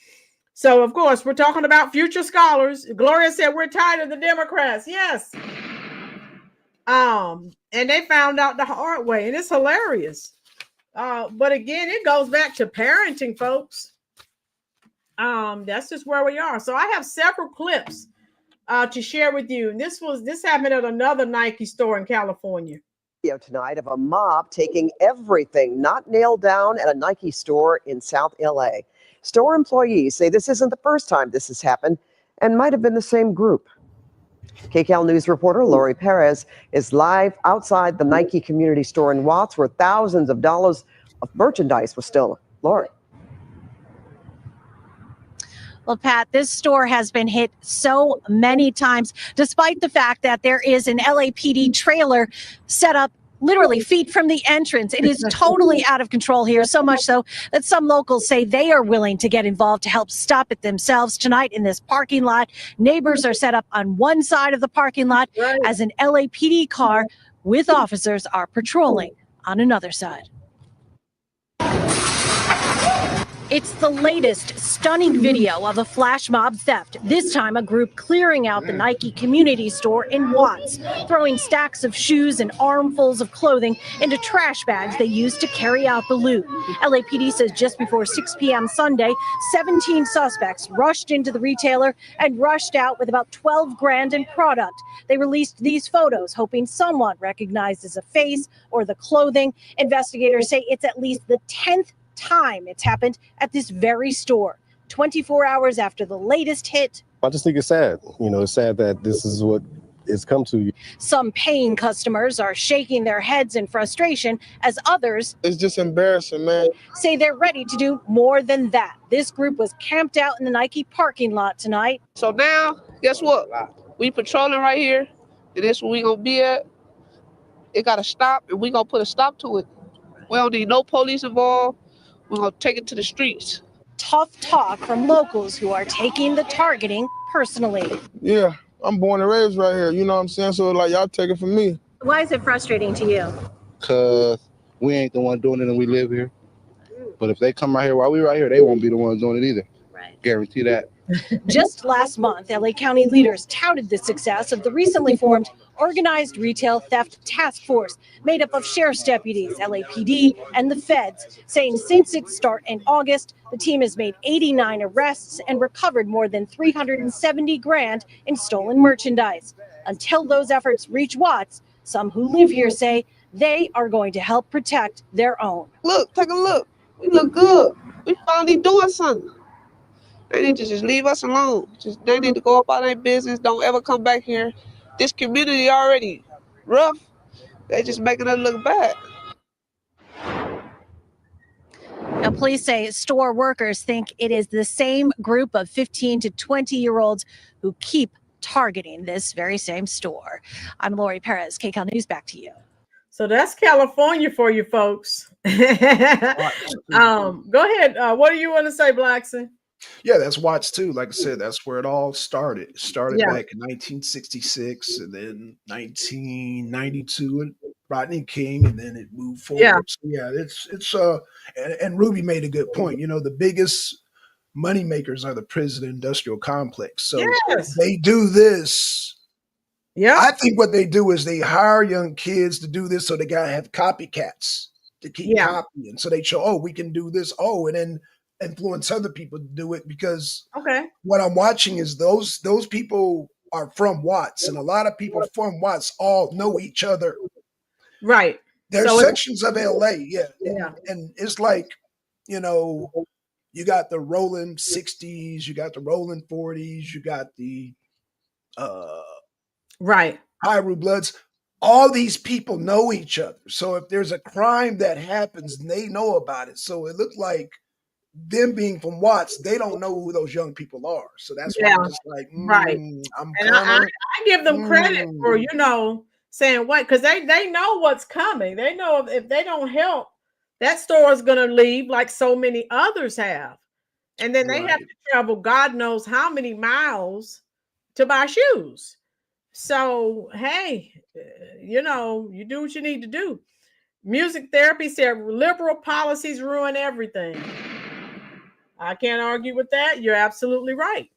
So of course, we're talking about future scholars. Gloria said, we're tired of the Democrats. Yes. And they found out the hard way, and it's hilarious. But again, it goes back to parenting, folks. That's just where we are. So I have several clips to share with you. And this happened at another Nike store in California. Tonight of a mob taking everything not nailed down at a Nike store in South LA. Store employees say this isn't the first time this has happened and might have been the same group. KCAL News reporter Lori Perez is live outside the Nike community store in Watts where thousands of dollars of merchandise was stolen. Lori. Well, Pat, this store has been hit so many times, despite the fact that there is an LAPD trailer set up literally feet from the entrance. It is totally out of control here, so much so that some locals say they are willing to get involved to help stop it themselves. Tonight in this parking lot, neighbors are set up on one side of the parking lot as an LAPD car with officers are patrolling on another side. It's the latest stunning video of a flash mob theft. This time, a group clearing out the Nike community store in Watts, throwing stacks of shoes and armfuls of clothing into trash bags they used to carry out the loot. LAPD says just before 6 p.m. Sunday, 17 suspects rushed into the retailer and rushed out with about 12 grand in product. They released these photos, hoping someone recognizes a face or the clothing. Investigators say it's at least the 10th time it's happened at this very store, 24 hours after the latest hit. I just think it's sad. It's sad that this is what it's come to. Some paying customers are shaking their heads in frustration as others, it's just embarrassing, man, say they're ready to do more than that. This group was camped out in the Nike parking lot tonight. So now, guess what? We patrolling right here, and this where we gonna be at. It gotta stop, and we gonna put a stop to it. We don't need no police involved. We're going to take it to the streets. Tough talk from locals who are taking the targeting personally. Yeah, I'm born and raised right here. You know what I'm saying? So, y'all take it from me. Why is it frustrating to you? Because we ain't the one doing it and we live here. But if they come right here while we right here, they won't be the ones doing it either. Right. Guarantee that. Just last month, LA County leaders touted the success of the recently formed Organized Retail Theft Task Force, made up of sheriff's deputies, LAPD, and the feds, saying since its start in August, the team has made 89 arrests and recovered more than 370 grand in stolen merchandise. Until those efforts reach Watts, some who live here say they are going to help protect their own. Look, take a look. We look good. We finally doing something. They need to just leave us alone. They need to go about their business. Don't ever come back here. This community already rough. They just making us look bad. Now, police say store workers think it is the same group of 15 to 20-year-olds who keep targeting this very same store. I'm Lori Perez, KCAL News. Back to you. So that's California for you folks. Go ahead. What do you want to say, Blackson? Yeah, that's Watts too. Like I said, that's where it all started. It started back in 1966, and then 1992, and Rodney King, and then it moved forward. Yeah, so it's and Ruby made a good point. The biggest money makers are the prison industrial complex. So they do this. Yeah, I think what they do is they hire young kids to do this, so they gotta have copycats to keep copying. So they show, we can do this. And then influence other people to do it, because what I'm watching is those people are from Watts, and a lot of people from Watts all know each other. Right. There's sections of LA, and it's like, you got the rolling 60s, you got the rolling 40s, you got the Piru Bloods. All these people know each other. So if there's a crime that happens, they know about it. So it looks like them being from Watts, they don't know who those young people are. So that's why I'm just like, I give them credit for, saying what, because they know what's coming. They know if they don't help, that store is going to leave like so many others have. And then they have to travel God knows how many miles to buy shoes. So, hey, you do what you need to do. Music therapy said liberal policies ruin everything. I can't argue with that. You're absolutely right.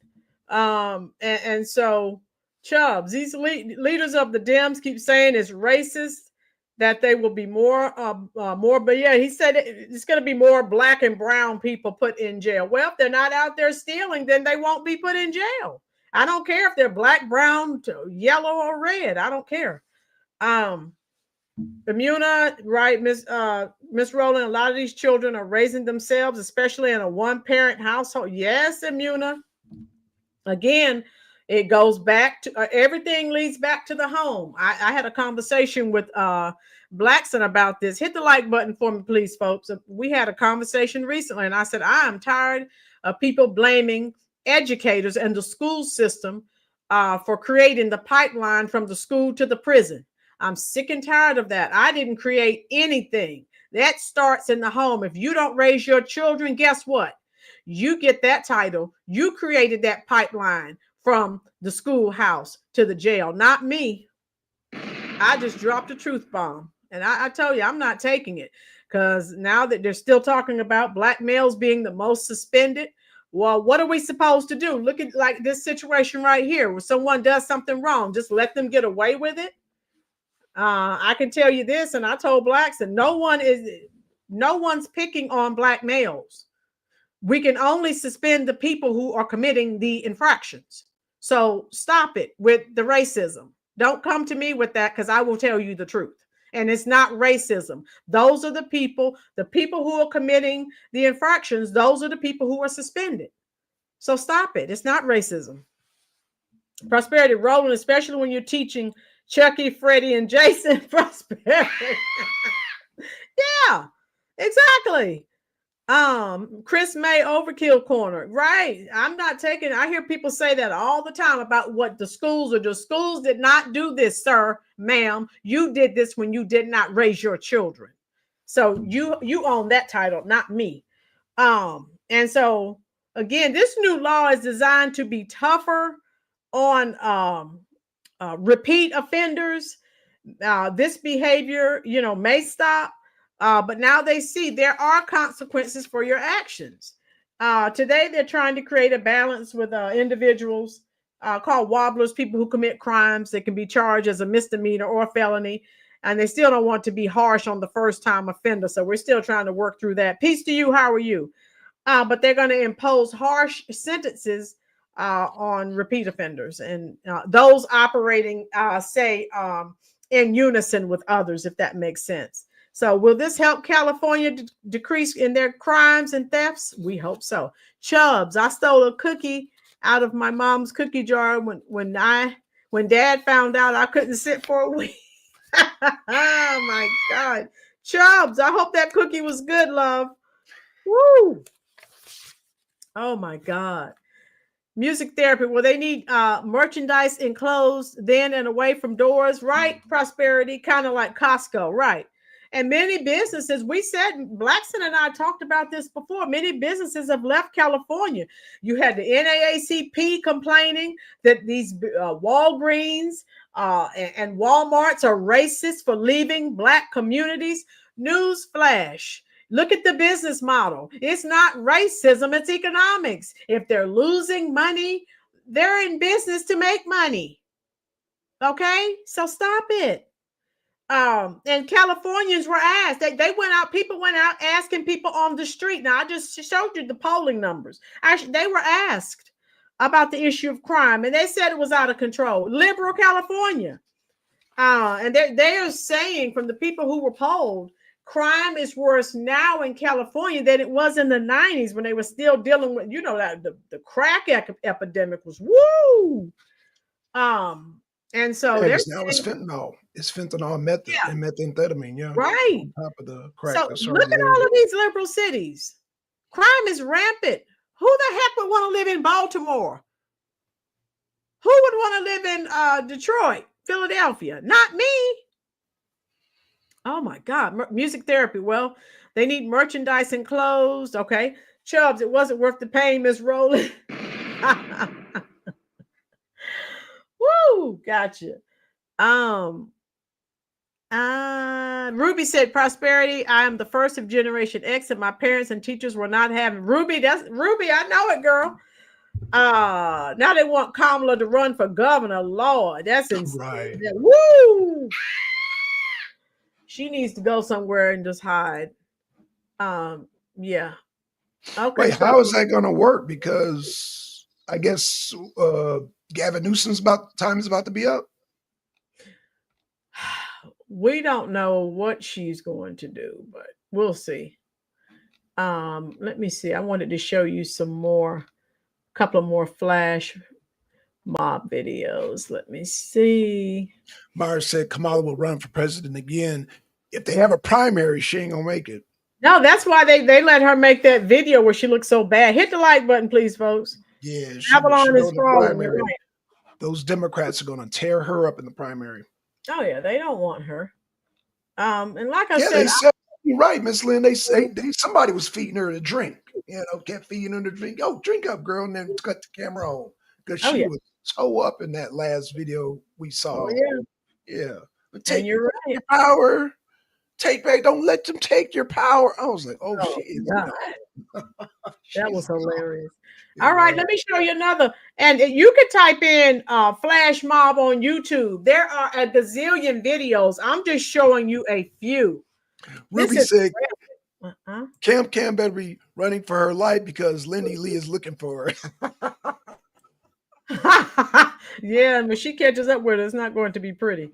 And so, Chubbs, these leaders of the Dems keep saying it's racist, that they will be more, but yeah, he said it's going to be more black and brown people put in jail. Well, if they're not out there stealing, then they won't be put in jail. I don't care if they're black, brown, yellow, or red. I don't care. Imuna, right, Miss Rowland, a lot of these children are raising themselves, especially in a one-parent household. Yes, Imuna. Again, it goes back to everything leads back to the home. I had a conversation with Blackson about this. Hit the like button for me, please, folks. We had a conversation recently, and I said, I am tired of people blaming educators and the school system for creating the pipeline from the school to the prison. I'm sick and tired of that. I didn't create anything. That starts in the home. If you don't raise your children, guess what? You get that title. You created that pipeline from the schoolhouse to the jail, not me. I just dropped a truth bomb. And I tell you, I'm not taking it, because now that they're still talking about black males being the most suspended, well, what are we supposed to do? Look at like this situation right here where someone does something wrong. Just let them get away with it. I can tell you this, and I told blacks that no one's picking on black males. We can only suspend the people who are committing the infractions. So stop it with the racism. Don't come to me with that, because I will tell you the truth. And it's not racism. Those are the people who are committing the infractions. Those are the people who are suspended. So stop it. It's not racism. Prosperity rolling, especially when you're teaching Chucky, Freddie, and Jason prosperity. Yeah, exactly. Chris May overkill corner, right? I hear people say that all the time about what the schools are doing. Schools did not do this, sir, ma'am. You did this when you did not raise your children. So you own that title, not me. And so again, this new law is designed to be tougher on repeat offenders. This behavior, may stop. But now they see there are consequences for your actions. Today, they're trying to create a balance with individuals called wobblers, people who commit crimes that can be charged as a misdemeanor or a felony. And they still don't want to be harsh on the first-time offender. So we're still trying to work through that. Peace to you. How are you? But they're going to impose harsh sentences on repeat offenders and those operating, in unison with others, if that makes sense. So will this help California decrease in their crimes and thefts? We hope so. Chubbs, I stole a cookie out of my mom's cookie jar when Dad found out I couldn't sit for a week. Oh my God. Chubbs, I hope that cookie was good, love. Woo. Oh my God. Music therapy. Well, they need merchandise enclosed then and away from doors, right? Prosperity, kind of like Costco, right? And many businesses, we said, Blackson and I talked about this before, many businesses have left California. You had the NAACP complaining that these Walgreens and Walmarts are racist for leaving Black communities. Newsflash. Look at the business model. It's not racism, it's economics. If they're losing money, they're in business to make money. Okay? So stop it. And Californians were asked, people went out asking people on the street. Now, I just showed you the polling numbers. Actually, they were asked about the issue of crime, and they said it was out of control. Liberal California. And they are saying from the people who were polled, crime is worse now in California than it was in the 90s when they were still dealing with, that the crack epidemic was woo. And so now it's fentanyl. It's fentanyl, meth, and methamphetamine. Yeah, right. On top of the crack. So look at all of these liberal cities. Crime is rampant. Who the heck would want to live in Baltimore? Who would want to live in Detroit, Philadelphia? Not me. Oh my God. Music therapy. Well, they need merchandise enclosed. Okay. Chubbs, it wasn't worth the pain, Miss Rowland. Woo, gotcha. Ruby said, prosperity. I am the first of Generation X, and my parents and teachers were not having Ruby. That's Ruby. I know it, girl. Now they want Kamala to run for governor. Lord, that's insane. Right. Woo! She needs to go somewhere and just hide. Yeah. Okay. Wait, how is that going to work? Because I guess Gavin Newsom's time is about to be up. We don't know what she's going to do, but we'll see. Let me see. I wanted to show you a couple of more flash mob videos. Let me see. Myers said Kamala will run for president again. If they have a primary, she ain't gonna make it. No, that's why they let her make that video where she looks so bad. Hit the like button, please, folks. Yeah, Avalon is crawling. Right. Those Democrats are gonna tear her up in the primary. Oh yeah, they don't want her. And like I said, they said you're right, Miss Lynn. They say somebody was feeding her to drink. Kept feeding her to drink. Oh, drink up, girl, and then cut the camera on because she was so up in that last video we saw. Oh, yeah. Yeah. But take you're right. your power. take back. Don't let them take your power. I was like, oh, Oh, she is. God. That was She's gone. hilarious. It All right, was. let me show you another. And you can type in Flashmob on YouTube. There are a gazillion videos. I'm just showing you a few. Ruby This is said, Cam better be running for her life because Lindy Lee is looking for her. yeah, when she catches up with her, it's not going to be pretty.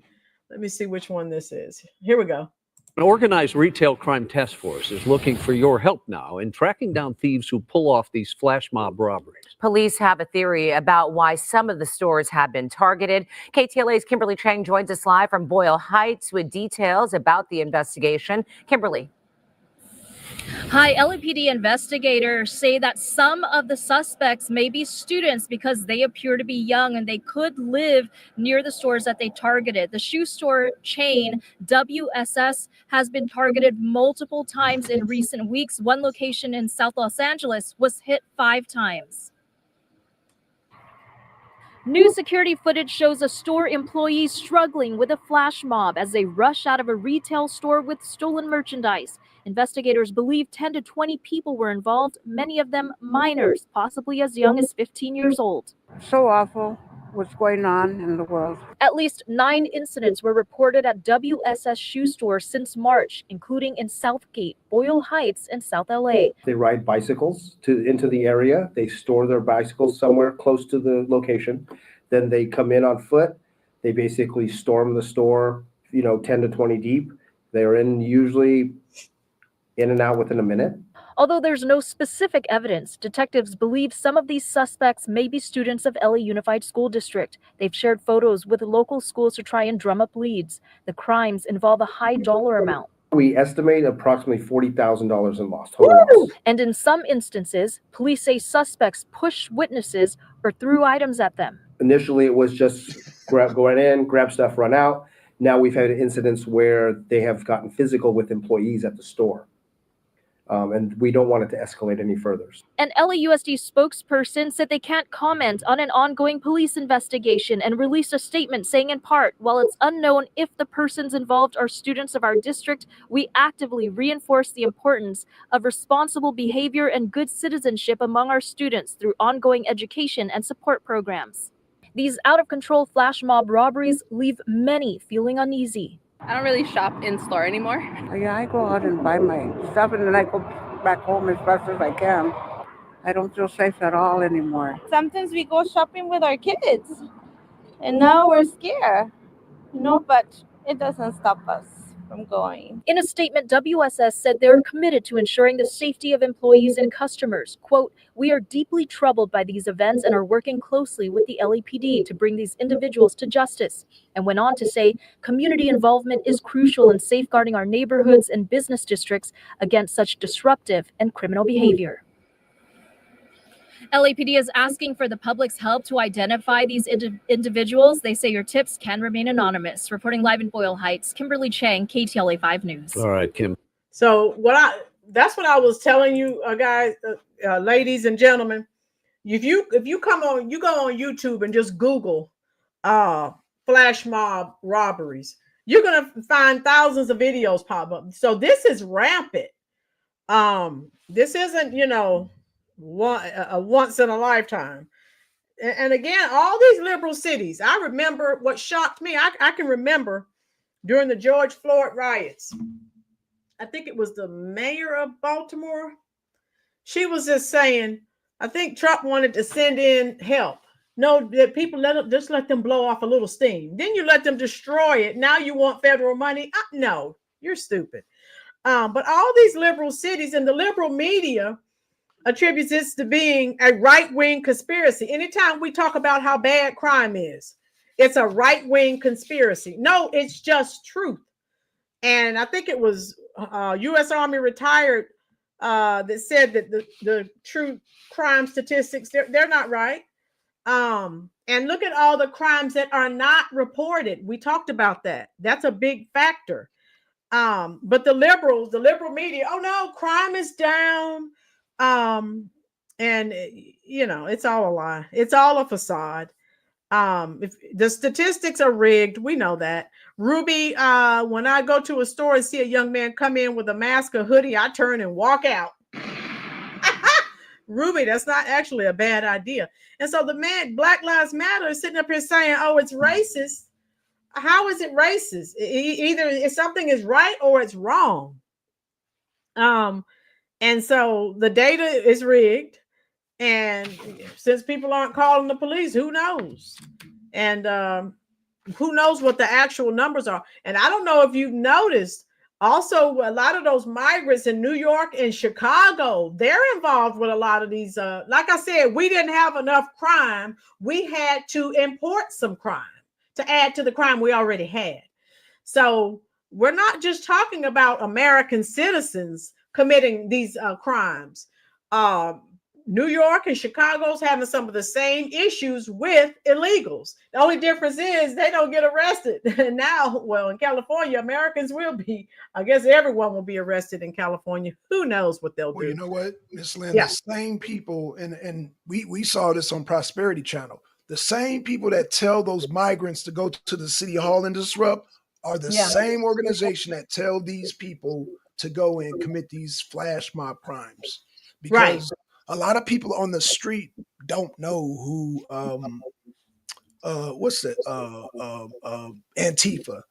Let me see which one this is. Here we go. An organized retail crime task force is looking for your help now in tracking down thieves who pull off these flash mob robberies. Police have a theory about why some of the stores have been targeted. KTLA's Kimberly Trang joins us live from Boyle Heights with details about the investigation. Kimberly. Hi, LAPD investigators say that some of the suspects may be students because they appear to be young and they could live near the stores that they targeted. The shoe store chain WSS has been targeted multiple times in recent weeks. One location in South Los Angeles was hit 5 times. New security footage shows a store employee struggling with a flash mob as they rush out of a retail store with stolen merchandise. Investigators believe 10 to 20 people were involved, many of them minors, possibly as young as 15 years old. So awful what's going on in the world. At least 9 incidents were reported at WSS shoe stores since March, including in Southgate, Boyle Heights, and South LA. They ride bicycles into the area. They store their bicycles somewhere close to the location. Then they come in on foot. They basically storm the store, 10 to 20 deep. They're usually in and out within a minute. Although there's no specific evidence, detectives believe some of these suspects may be students of LA Unified School District. They've shared photos with local schools to try and drum up leads. The crimes involve a high dollar amount. We estimate approximately $40,000 in total loss. And in some instances, police say suspects pushed witnesses or threw items at them. Initially, it was just going in, grab stuff, run out. Now we've had incidents where they have gotten physical with employees at the store. And we don't want it to escalate any further. An LAUSD spokesperson said they can't comment on an ongoing police investigation and released a statement saying in part, while it's unknown if the persons involved are students of our district, we actively reinforce the importance of responsible behavior and good citizenship among our students through ongoing education and support programs. These out-of-control flash mob robberies leave many feeling uneasy. I don't really shop in store anymore. Yeah, I go out and buy my stuff and then I go back home as fast as I can. I don't feel safe at all anymore. Sometimes we go shopping with our kids and now we're scared, but it doesn't stop us from going. In a statement, WSS said they're committed to ensuring the safety of employees and customers. Quote, we are deeply troubled by these events and are working closely with the LAPD to bring these individuals to justice. And went on to say, community involvement is crucial in safeguarding our neighborhoods and business districts against such disruptive and criminal behavior. LAPD is asking for the public's help to identify these individuals. They say your tips can remain anonymous. Reporting live in Boyle Heights, Kimberly Trang, KTLA 5 News. All right, Kim. So that's what I was telling you, guys, ladies and gentlemen. If you go on YouTube and just Google flash mob robberies, you're gonna find thousands of videos pop up. So this is rampant. This isn't, a once in a lifetime. And again, all these liberal cities, I remember what shocked me. I can remember during the George Floyd riots, I think it was the mayor of Baltimore. She was just saying, I think Trump wanted to send in help. No, that people just let them blow off a little steam. Then you let them destroy it. Now you want federal money? No, you're stupid. But all these liberal cities and the liberal media attributes this to being a right-wing conspiracy. Anytime we talk about how bad crime is, it's a right-wing conspiracy. No, it's just truth. And I think it was U.S. Army retired that said that the true crime statistics, they're not right. And look at all the crimes that are not reported. We talked about that. That's a big factor. But the liberal media, oh no, crime is down. And it's all a lie. It's all a facade. If the statistics are rigged, we know that. Ruby, when I go to a store and see a young man come in with a mask or hoodie, I turn and walk out. Ruby, that's not actually a bad idea. And so the man, Black Lives Matter, is sitting up here saying, oh, it's racist. How is it racist? Either if something is right or it's wrong. And so the data is rigged. And since people aren't calling the police, who knows? And who knows what the actual numbers are? And I don't know if you've noticed, also, a lot of those migrants in New York and Chicago, they're involved with a lot of these. Like I said, we didn't have enough crime. We had to import some crime to add to the crime we already had. So we're not just talking about American citizens committing these crimes. New York and Chicago's having some of the same issues with illegals. The only difference is they don't get arrested. And now, well, in California, Americans will be, I guess everyone will be arrested in California. Who knows what they'll do? You know what, Ms. Lynn, the same people, and we saw this on Prosperity Channel, the same people that tell those migrants to go to the city hall and disrupt are the same organization that tell these people to go and commit these flash mob crimes. Because a lot of people on the street don't know who Antifa.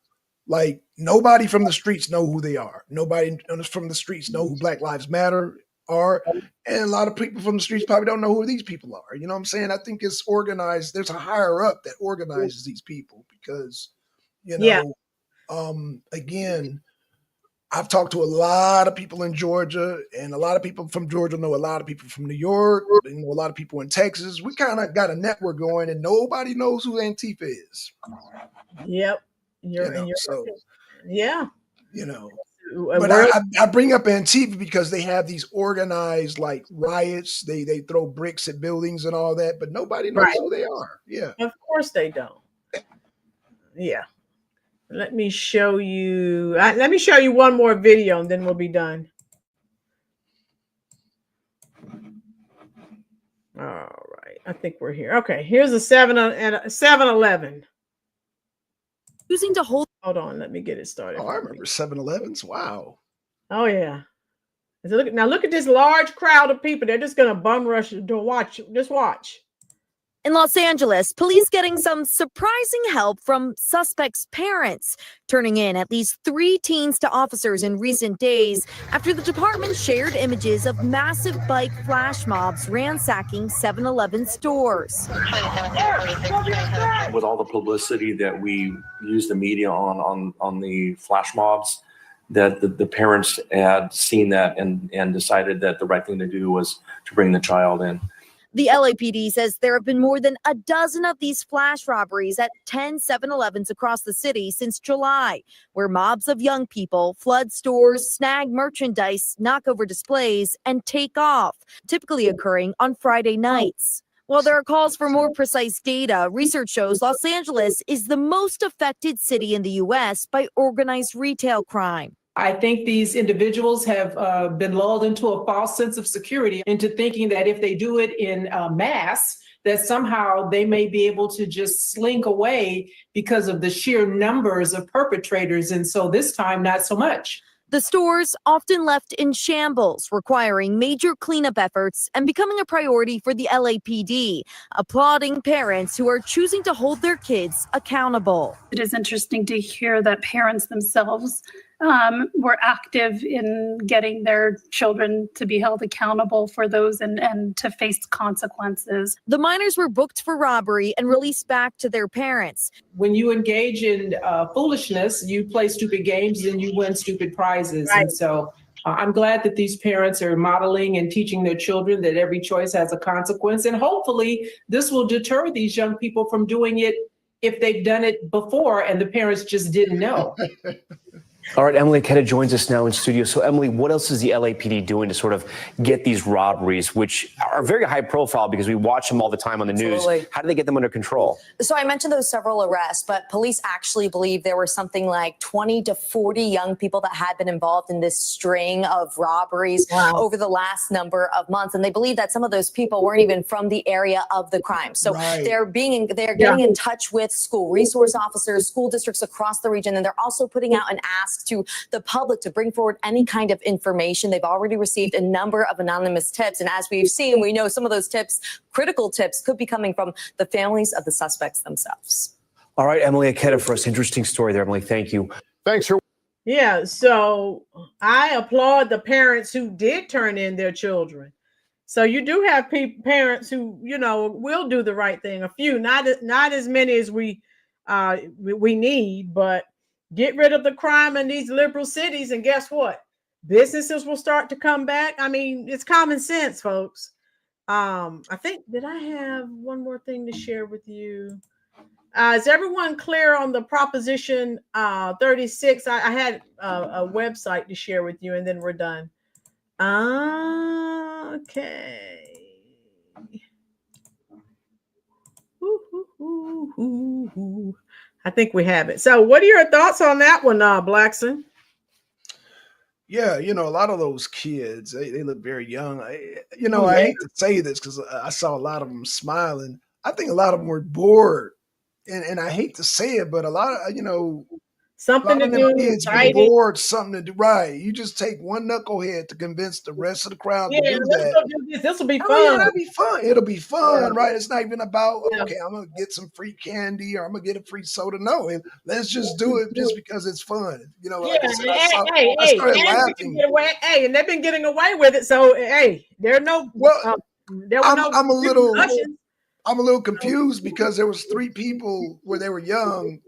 Like, nobody from the streets know who they are. Nobody from the streets know who Black Lives Matter are. And a lot of people from the streets probably don't know who these people are. You know what I'm saying? I think it's organized. There's a higher up that organizes these people because, you know, again, I've talked to a lot of people in Georgia, and a lot of people from Georgia know a lot of people from New York, they know a lot of people in Texas. We kind of got a network going, and nobody knows who Antifa is. Yep. But I bring up Antifa because they have these organized like riots. They throw bricks at buildings and all that, but nobody knows who they are. Yeah. Of course they don't. Yeah. Let me show you one more video and then we'll be done. All right. I think we're here. Okay. Here's a 7-Eleven. Choosing to hold. Hold on. Let me get it started. Oh, I remember 7-Elevens. Wow. Oh, yeah. So look at this large crowd of people. They're just going to bum rush to watch. Just watch. In Los Angeles, police getting some surprising help from suspects' parents, turning in at least 3 teens to officers in recent days after the department shared images of massive bike flash mobs ransacking 7-Eleven stores. With all the publicity that we use the media on the flash mobs, that the parents had seen that and decided that the right thing to do was to bring the child in. The LAPD says there have been more than a dozen of these flash robberies at 10 7-Elevens across the city since July, where mobs of young people flood stores, snag merchandise, knock over displays, and take off, typically occurring on Friday nights. While there are calls for more precise data, research shows Los Angeles is the most affected city in the U.S. by organized retail crime. I think these individuals have been lulled into a false sense of security, into thinking that if they do it in mass, that somehow they may be able to just slink away because of the sheer numbers of perpetrators. And so this time, not so much. The stores often left in shambles, requiring major cleanup efforts and becoming a priority for the LAPD, applauding parents who are choosing to hold their kids accountable. It is interesting to hear that parents themselves were active in getting their children to be held accountable for those and to face consequences. The minors were booked for robbery and released back to their parents. When you engage in foolishness, you play stupid games and you win stupid prizes. Right. And so I'm glad that these parents are modeling and teaching their children that every choice has a consequence. And hopefully this will deter these young people from doing it if they've done it before and the parents just didn't know. All right, Emily Aketa joins us now in studio. So, Emily, what else is the LAPD doing to sort of get these robberies, which are very high profile because we watch them all the time on the news? How do they get them under control? So I mentioned those several arrests, but police actually believe there were something like 20 to 40 young people that had been involved in this string of robberies over the last number of months. And they believe that some of those people weren't even from the area of the crime. So they're getting in touch with school resource officers, school districts across the region, and they're also putting out an ask to the public to bring forward any kind of information. They've already received a number of anonymous tips. And as we've seen, we know some of those tips, critical tips, could be coming from the families of the suspects themselves. All right, Emily Aketa for us. Interesting story there, Emily. Thank you. Thanks for. Yeah, so I applaud the parents who did turn in their children. So you do have parents who, will do the right thing. A few, not as many as we need, but get rid of the crime in these liberal cities, and guess what? Businesses will start to come back. I mean, it's common sense, folks. I think, did I have one more thing to share with you? Is everyone clear on the Proposition 36? I had a website to share with you, and then we're done. Okay. I think we have it. So what are your thoughts on that one, Blackson? Yeah, a lot of those kids, they look very young. I hate to say this because I saw a lot of them smiling. I think a lot of them were bored. And I hate to say it, but a lot of, something to do, kids be bored, something to do. Right. You just take one knucklehead to convince the rest of the crowd to do that. This will be fun. Yeah, that'll be fun. It'll be fun, right? It's not even about, okay, I'm going to get some free candy or I'm going to get a free soda. No, let's just do it just because it's fun. Like I said, I started laughing. And they've been getting away with it. So, there are no, I'm a little confused because there was 3 people where they were young.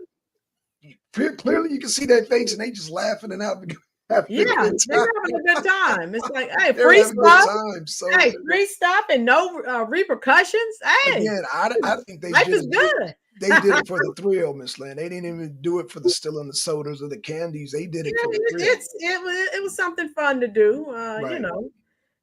Clearly, you can see their face, and they just laughing and having a good time. They're having a good time. It's like, free stuff. Free stuff and no repercussions. Again, I think life is good. They did it for the thrill, Miss Lynn. They didn't even do it for the stealing the sodas or the candies. They did it for the thrill. It was something fun to do,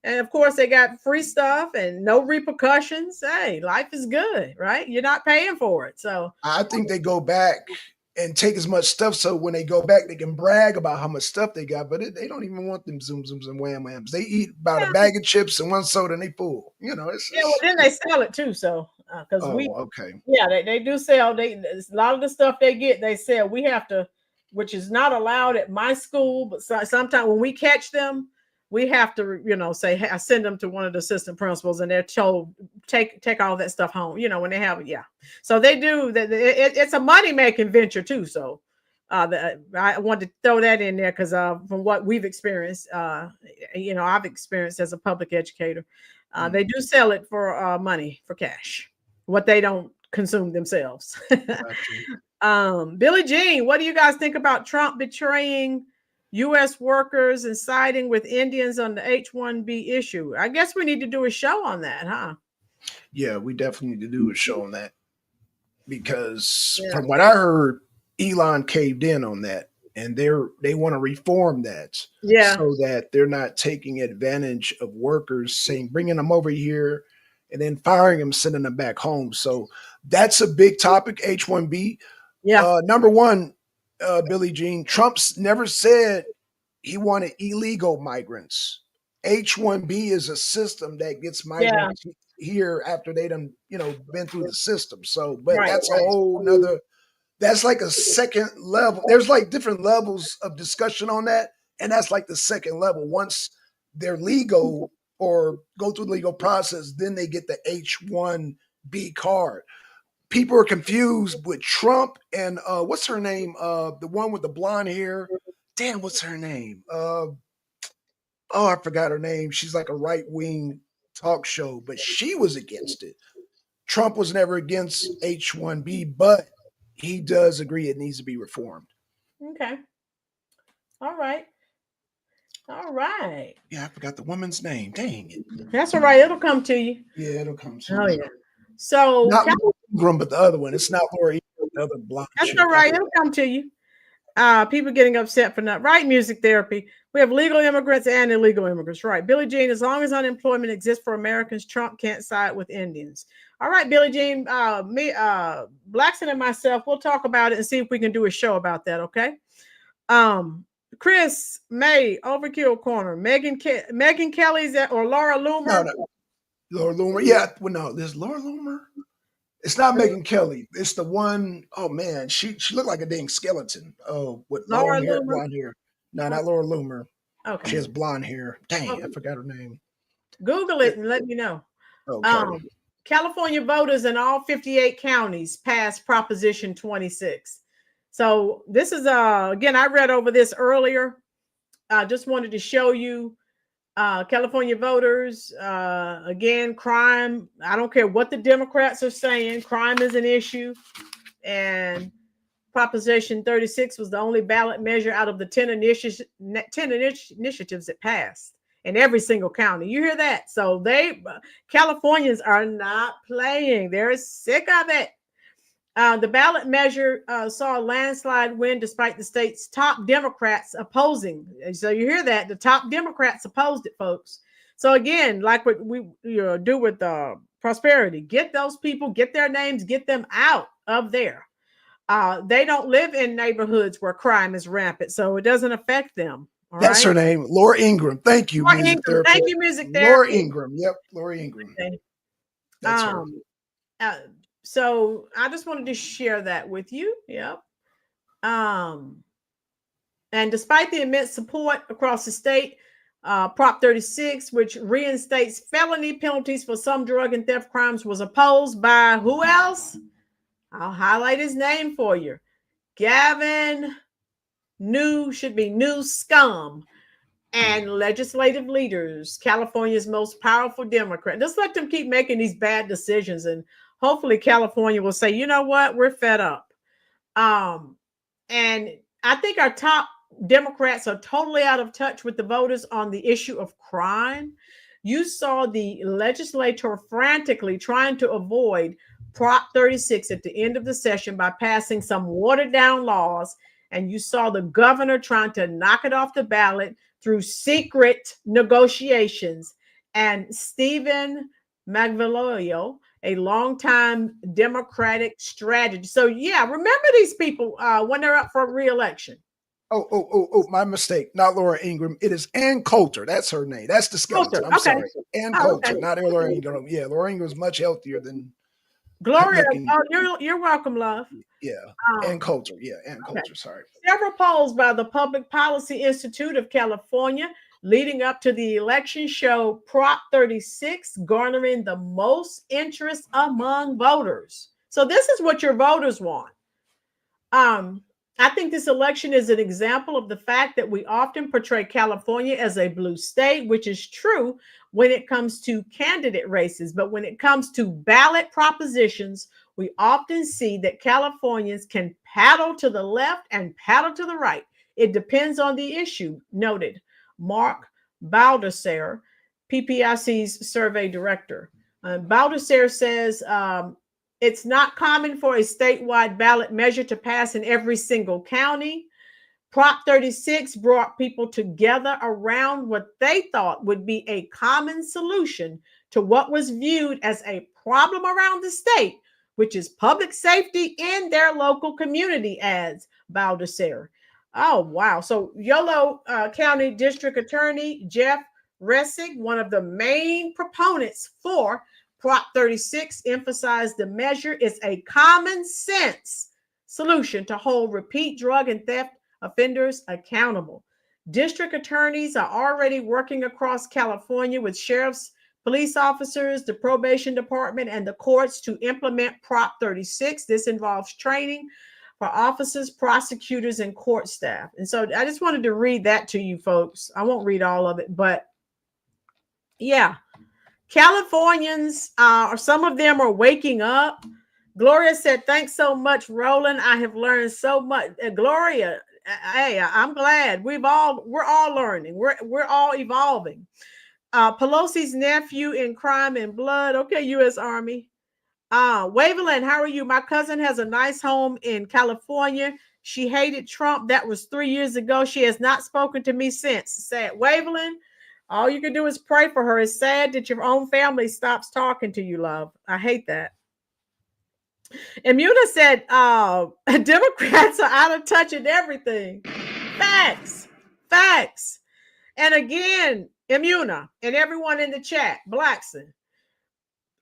And of course, they got free stuff and no repercussions. Life is good, right? You're not paying for it. So I think they go back and take as much stuff so when they go back, they can brag about how much stuff they got, but they don't even want them zoom zooms and wham whams. They eat about a bag of chips and one soda and they full. Well, then they sell it too. So because they do sell. A lot of the stuff they get, they sell. We have to, which is not allowed at my school, but sometimes when we catch them, we have to, say, hey, I send them to one of the assistant principals and they're told, take all that stuff home, when they have it. Yeah. So they do that. It's a money-making venture too. So I wanted to throw that in there because from what we've experienced, I've experienced as a public educator, they do sell it for money, for cash, what they don't consume themselves. Billie Jean, what do you guys think about Trump betraying U.S. workers and siding with Indians on the H-1B issue? I guess we need to do a show on that, huh? Yeah, we definitely need to do a show on that because from what I heard, Elon caved in on that and they want to reform that so that they're not taking advantage of workers, saying bringing them over here and then firing them, sending them back home. So that's a big topic, H-1B. Yeah. Number one, Billie Jean, Trump's never said he wanted illegal migrants. H-1B is a system that gets migrants here after they done, been through the system. So, but that's a whole nother, that's like a second level. There's like different levels of discussion on that. And that's like the second level. Once they're legal or go through the legal process, then they get the H-1B card. People are confused with Trump and what's her name? The one with the blonde hair. Damn, what's her name? I forgot her name. She's like a right-wing talk show, but she was against it. Trump was never against H-1B, but he does agree it needs to be reformed. Okay. All right. Yeah, I forgot the woman's name. Dang it. That's all right. It'll come to you. Yeah, it'll come to you. Oh, yeah. So, not Ingram, but the other one. It's not Laura Ingram, the other blonde. That's all right. It'll come to you. People getting upset for not right. Music therapy. We have legal immigrants and illegal immigrants. Right. Billie Jean, as long as unemployment exists for Americans, Trump can't side with Indians. All right, Billie Jean, Blackson and myself, we'll talk about it and see if we can do a show about that. Okay. Chris, May, Overkill Corner, Megan Kelly's or Laura Loomer. No. Laura Loomer. Yeah. Well, no, there's Laura Loomer. It's not Megan Kelly. It's the one, oh man, she looked like a dang skeleton. Oh, with long hair, blonde hair. No, not Laura Loomer. Okay. She has blonde hair. Dang, I forgot her name. Google it and let me know. Okay. California voters in all 58 counties passed Proposition 26. So this is again, I read over this earlier. I just wanted to show you California voters, again, crime. I don't care what the Democrats are saying. Crime is an issue. And Proposition 36 was the only ballot measure out of the 10 initiatives that passed in every single county. You hear that? So Californians are not playing. They're sick of it. The ballot measure saw a landslide win despite the state's top Democrats opposing. So you hear that? The top Democrats opposed it, folks. So again, like what we do with prosperity, get those people, get their names, get them out of there. They don't live in neighborhoods where crime is rampant, so it doesn't affect them. That's her name, Laura Ingram. Thank you, Laura music Ingram. therapist. Thank you, music therapist. Laura Ingram. Yep, Laura Ingram. Okay. That's her. So I just wanted to share that with you. Yep. And despite the immense support across the state, Prop 36, which reinstates felony penalties for some drug and theft crimes, was opposed by who else? I'll highlight his name for you. Gavin should be New Scum, and legislative leaders, California's most powerful Democrat. Just let them keep making these bad decisions, and hopefully California will say, you know what, we're fed up. And I think our top Democrats are totally out of touch with the voters on the issue of crime. You saw the legislature frantically trying to avoid Prop 36 at the end of the session by passing some watered down laws. And you saw the governor trying to knock it off the ballot through secret negotiations. And Stephen Magvaloio, a longtime Democratic strategist. So yeah, remember these people when they're up for re-election. Oh, my mistake. Not Laura Ingram. It is Ann Coulter. That's her name. That's the skeleton. I'm sorry. Ann Coulter, not Laura Ingram. Yeah, Laura Ingram is much healthier than Gloria. You're welcome, love. Yeah, Ann Coulter. Yeah, Ann Coulter. Sorry. Several polls by the Public Policy Institute of California leading up to the election show Prop 36 garnering the most interest among voters. So this is what your voters want. I think this election is an example of the fact that we often portray California as a blue state, which is true when it comes to candidate races. But when it comes to ballot propositions, we often see that Californians can paddle to the left and paddle to the right. It depends on the issue, noted Mark Baldassare, PPIC's survey director. Baldassare says, it's not common for a statewide ballot measure to pass in every single county. Prop 36 brought people together around what they thought would be a common solution to what was viewed as a problem around the state, which is public safety in their local community, adds Baldassare. Oh, wow. So Yolo County District Attorney Jeff Ressig, one of the main proponents for Prop 36, emphasized the measure is a common sense solution to hold repeat drug and theft offenders accountable. District attorneys are already working across California with sheriffs, police officers, the probation department, and the courts to implement Prop 36. This involves training for officers, prosecutors, and court staff. And so I just wanted to read that to you folks. I won't read all of it, but yeah. Californians, or some of them are waking up. Gloria said, thanks so much, Roland. I have learned so much. Gloria, hey, I'm glad. We're all learning. We're all evolving. Pelosi's nephew in crime and blood. Okay, U.S. Army. Waveland, how are you? My cousin has a nice home in California. She hated Trump. That was 3 years ago. She has not spoken to me since. Sad. Wavelin, all you can do is pray for her. It's sad that your own family stops talking to you, love. I hate that. Imuna said, Democrats are out of touch in everything. Facts. Facts. And again, Imuna and everyone in the chat, Blackson.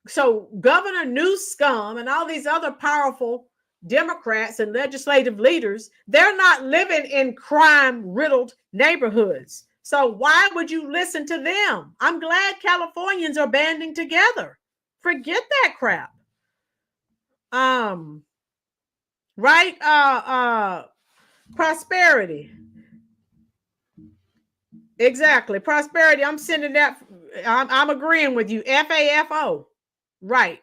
So Governor Newsom and all these other powerful Democrats and legislative leaders, they're not living in crime-riddled neighborhoods. So why would you listen to them? I'm glad Californians are banding together. Forget that crap. Right? Prosperity. Exactly. Prosperity. I'm sending that. I'm agreeing with you. FAFO. Right.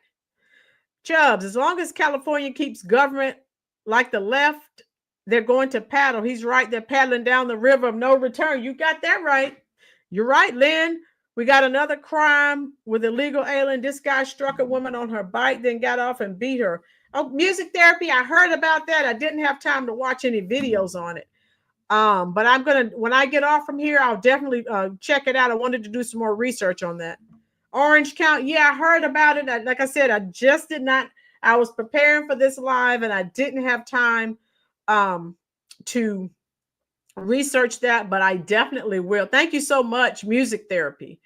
Chubbs, as long as California keeps government like the left, they're going to paddle. He's right. They're paddling down the river of no return. You got that right. You're right, Lynn. We got another crime with illegal alien. This guy struck a woman on her bike, then got off and beat her. Oh, music therapy. I heard about that. I didn't have time to watch any videos on it. But I'm going to, when I get off from here, I'll definitely check it out. I wanted to do some more research on that. Orange County. Yeah, I heard about it. Like I said, I just did not, I was preparing for this live and I didn't have time to research that, but I definitely will. Thank you so much, music therapy.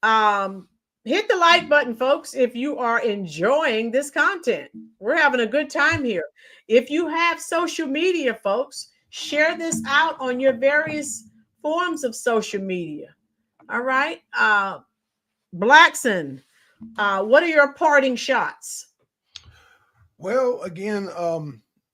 Hit the like button, folks, if you are enjoying this content. We're having a good time here. If you have social media, folks, share this out on your various forms of social media. All right. Blackson, what are your parting shots? Well, again,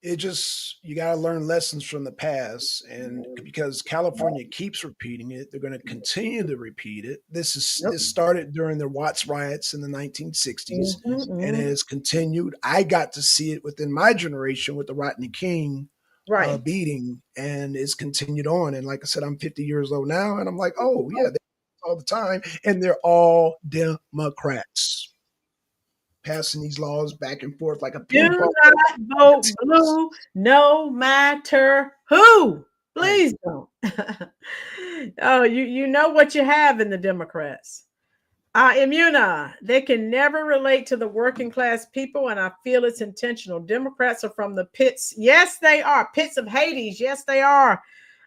it just, you got to learn lessons from the past, and because California keeps repeating it, they're going to continue to repeat it. This started during the Watts riots in the 1960s, and it has continued. I got to see it within my generation with the Rodney King beating, and it's continued on. And like I said, I'm 50 years old now, and I'm like, oh yeah, all the time, and they're all Democrats passing these laws back and forth like a do not vote blue, no matter who. Please don't. Oh, you know what you have in the Democrats. Imuna, they can never relate to the working class people, and I feel it's intentional. Democrats are from the pits. Yes, they are. Pits of Hades. Yes, they are.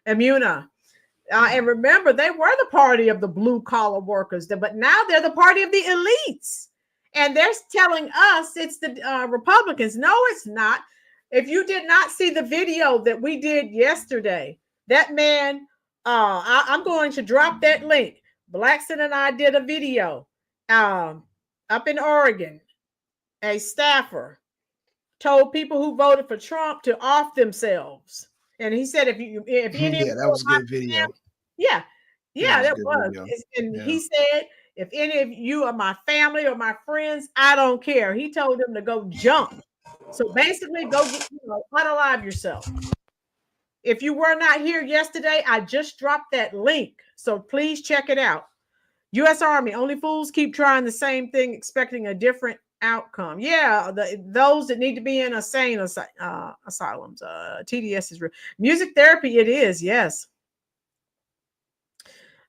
Imuna. And remember, they were the party of the blue collar workers, but now they're the party of the elites. And they're telling us it's the Republicans. No, it's not. If you did not see the video that we did yesterday, that man, I'm going to drop that link. Blackson and I did a video up in Oregon. A staffer told people who voted for Trump to off themselves. And he said, if any of that was a good video. That was. And he said, if any of you are my family or my friends, I don't care. He told them to go jump. So basically, go unalive yourself. If you were not here yesterday, I just dropped that link. So please check it out. U.S. Army, only fools keep trying the same thing, expecting a different outcome. Yeah, those that need to be in insane asylums. TDS is real. Music therapy, it is, yes.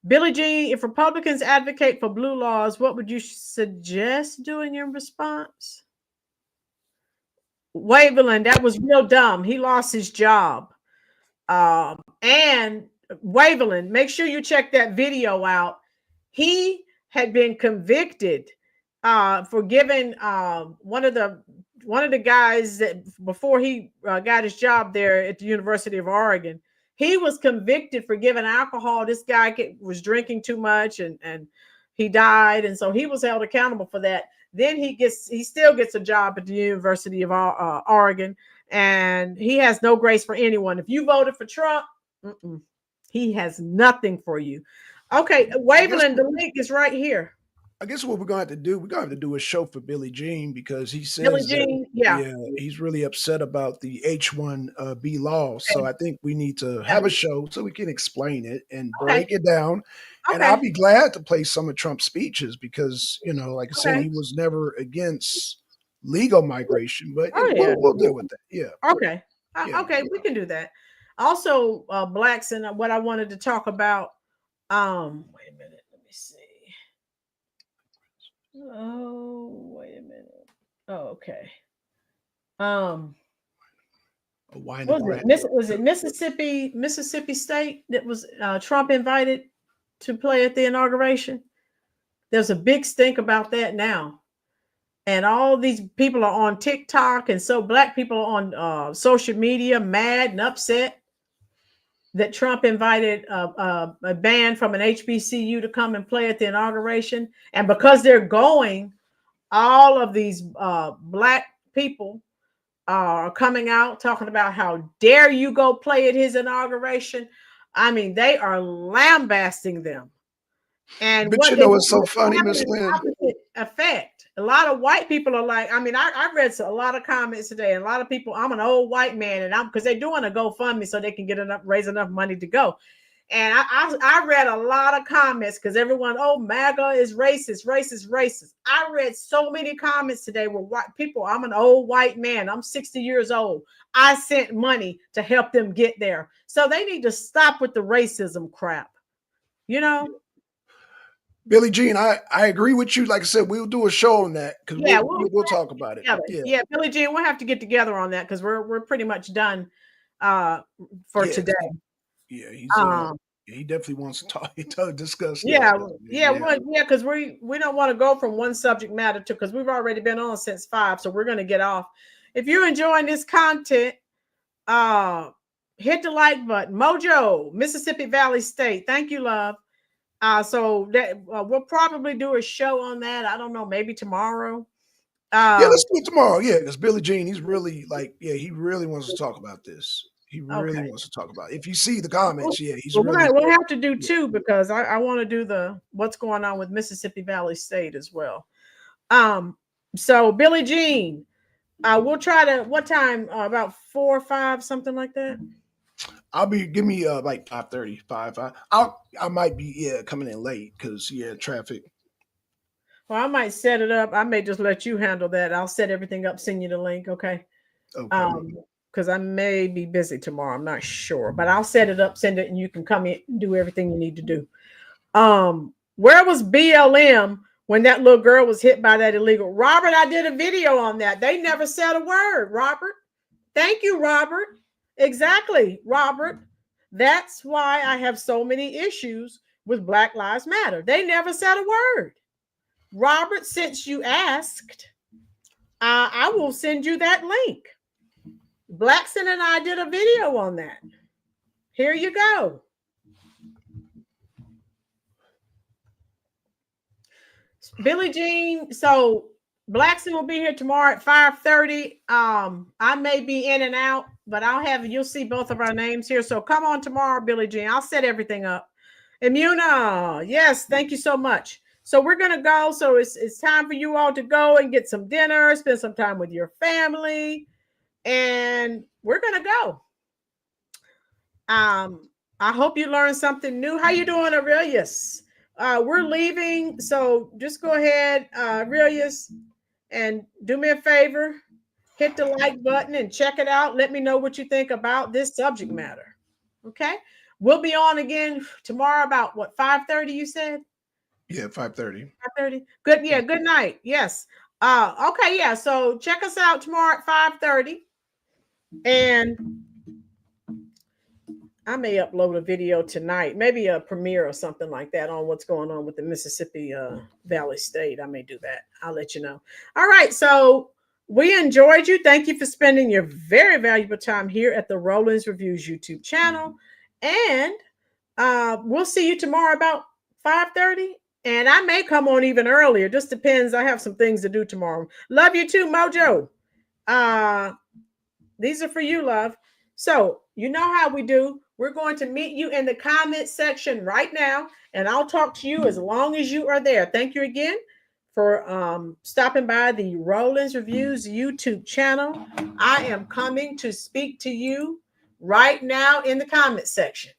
Billie Jean, if Republicans advocate for blue laws, what would you suggest doing in response? Waveland, that was real dumb. He lost his job. And Waveland, make sure you check that video out. He had been convicted for giving one of the guys that before he got his job there at the University of Oregon. He was convicted for giving alcohol. This guy was drinking too much and he died. And so he was held accountable for that. Then he still gets a job at the University of Oregon, and he has no grace for anyone. If you voted for Trump, he has nothing for you. Okay, Waveland, the link is right here. I guess what we're going to have to do a show for Billie Jean, because he says he's really upset about the H-1B law. So I think we need to have a show so we can explain it and break it down. And I'll be glad to play some of Trump's speeches because, like I said, he was never against legal migration, but we'll deal with that. Yeah. Okay. Yeah. Okay, we can do that. Also, blacks, and what I wanted to talk about. Wait a minute. Let me see. Oh, wait a minute. Oh, okay. Was it Mississippi State that was Trump invited to play at the inauguration? There's a big stink about that now. And all these people are on TikTok, and so black people are on social media mad and upset that Trump invited a band from an HBCU to come and play at the inauguration. And because they're going, all of these black people are coming out talking about how dare you go play at his inauguration. I mean, they are lambasting them. And but you know what's so funny, Miss Lynn? Effect. A lot of white people are like, I mean, I read a lot of comments today, and a lot of people, I'm an old white man, and because they're doing a GoFundMe so they can raise enough money to go. And I read a lot of comments because everyone, oh, MAGA is racist. I read so many comments today where white people, I'm an old white man, I'm 60 years old. I sent money to help them get there. So they need to stop with the racism crap, you know? Billie Jean, I agree with you. Like I said, we'll do a show on that because we'll talk about it. Yeah, Billie Jean, we'll have to get together on that because we're pretty much done for today. Yeah, he definitely wants to discuss. Because we don't want to go from one subject matter to, because we've already been on since 5, so we're going to get off. If you're enjoying this content, hit the like button. Mojo, Mississippi Valley State. Thank you, love. So that we'll probably do a show on that. I don't know, maybe tomorrow. Let's do it tomorrow. Yeah, because Billie Jean, he's really he really wants to talk about this. He really wants to talk about it. If you see the comments, we'll have to do 2 because I want to do what's going on with Mississippi Valley State as well. So Billie Jean, we'll try to, what time? About 4 or 5, something like that. Give me like 5:30, 5. I might be coming in late because traffic. Well, I might set it up. I may just let you handle that. I'll set everything up, send you the link, okay? Because I may be busy tomorrow. I'm not sure, but I'll set it up, send it, and you can come in and do everything you need to do. Where was BLM when that little girl was hit by that illegal? Robert, I did a video on that. They never said a word, Robert. Thank you, Robert. Exactly, Robert. That's why I have so many issues with Black Lives Matter. They never said a word. Robert, since you asked, I will send you that link. Blackson and I did a video on that. Here you go. Billie Jean, so Blackson will be here tomorrow at 5:30. I may be in and out, but you'll see both of our names here. So come on tomorrow, Billie Jean. I'll set everything up. Immuna, yes, thank you so much. So we're gonna go. So it's time for you all to go and get some dinner, spend some time with your family, and we're gonna go. I hope you learned something new. How you doing, Aurelius? We're leaving, so just go ahead, Aurelius, and do me a favor. Hit the like button and check it out. Let me know what you think about this subject matter. Okay? We'll be on again tomorrow about what, 5:30 you said? Yeah, 5:30. 5:30. Good. Yeah, good night. Yes. Okay, yeah. So check us out tomorrow at 5:30. And I may upload a video tonight, maybe a premiere or something like that on what's going on with the Mississippi Valley State. I may do that. I'll let you know. All right. So we enjoyed you. Thank you for spending your very valuable time here at the Rollins Reviews YouTube channel. And we'll see you tomorrow about 5:30. And I may come on even earlier. Just depends. I have some things to do tomorrow. Love you too, Mojo. These are for you, love. So you know how we do. We're going to meet you in the comment section right now, and I'll talk to you as long as you are there. Thank you again for stopping by the Rollins Reviews YouTube channel. I am coming to speak to you right now in the comment section.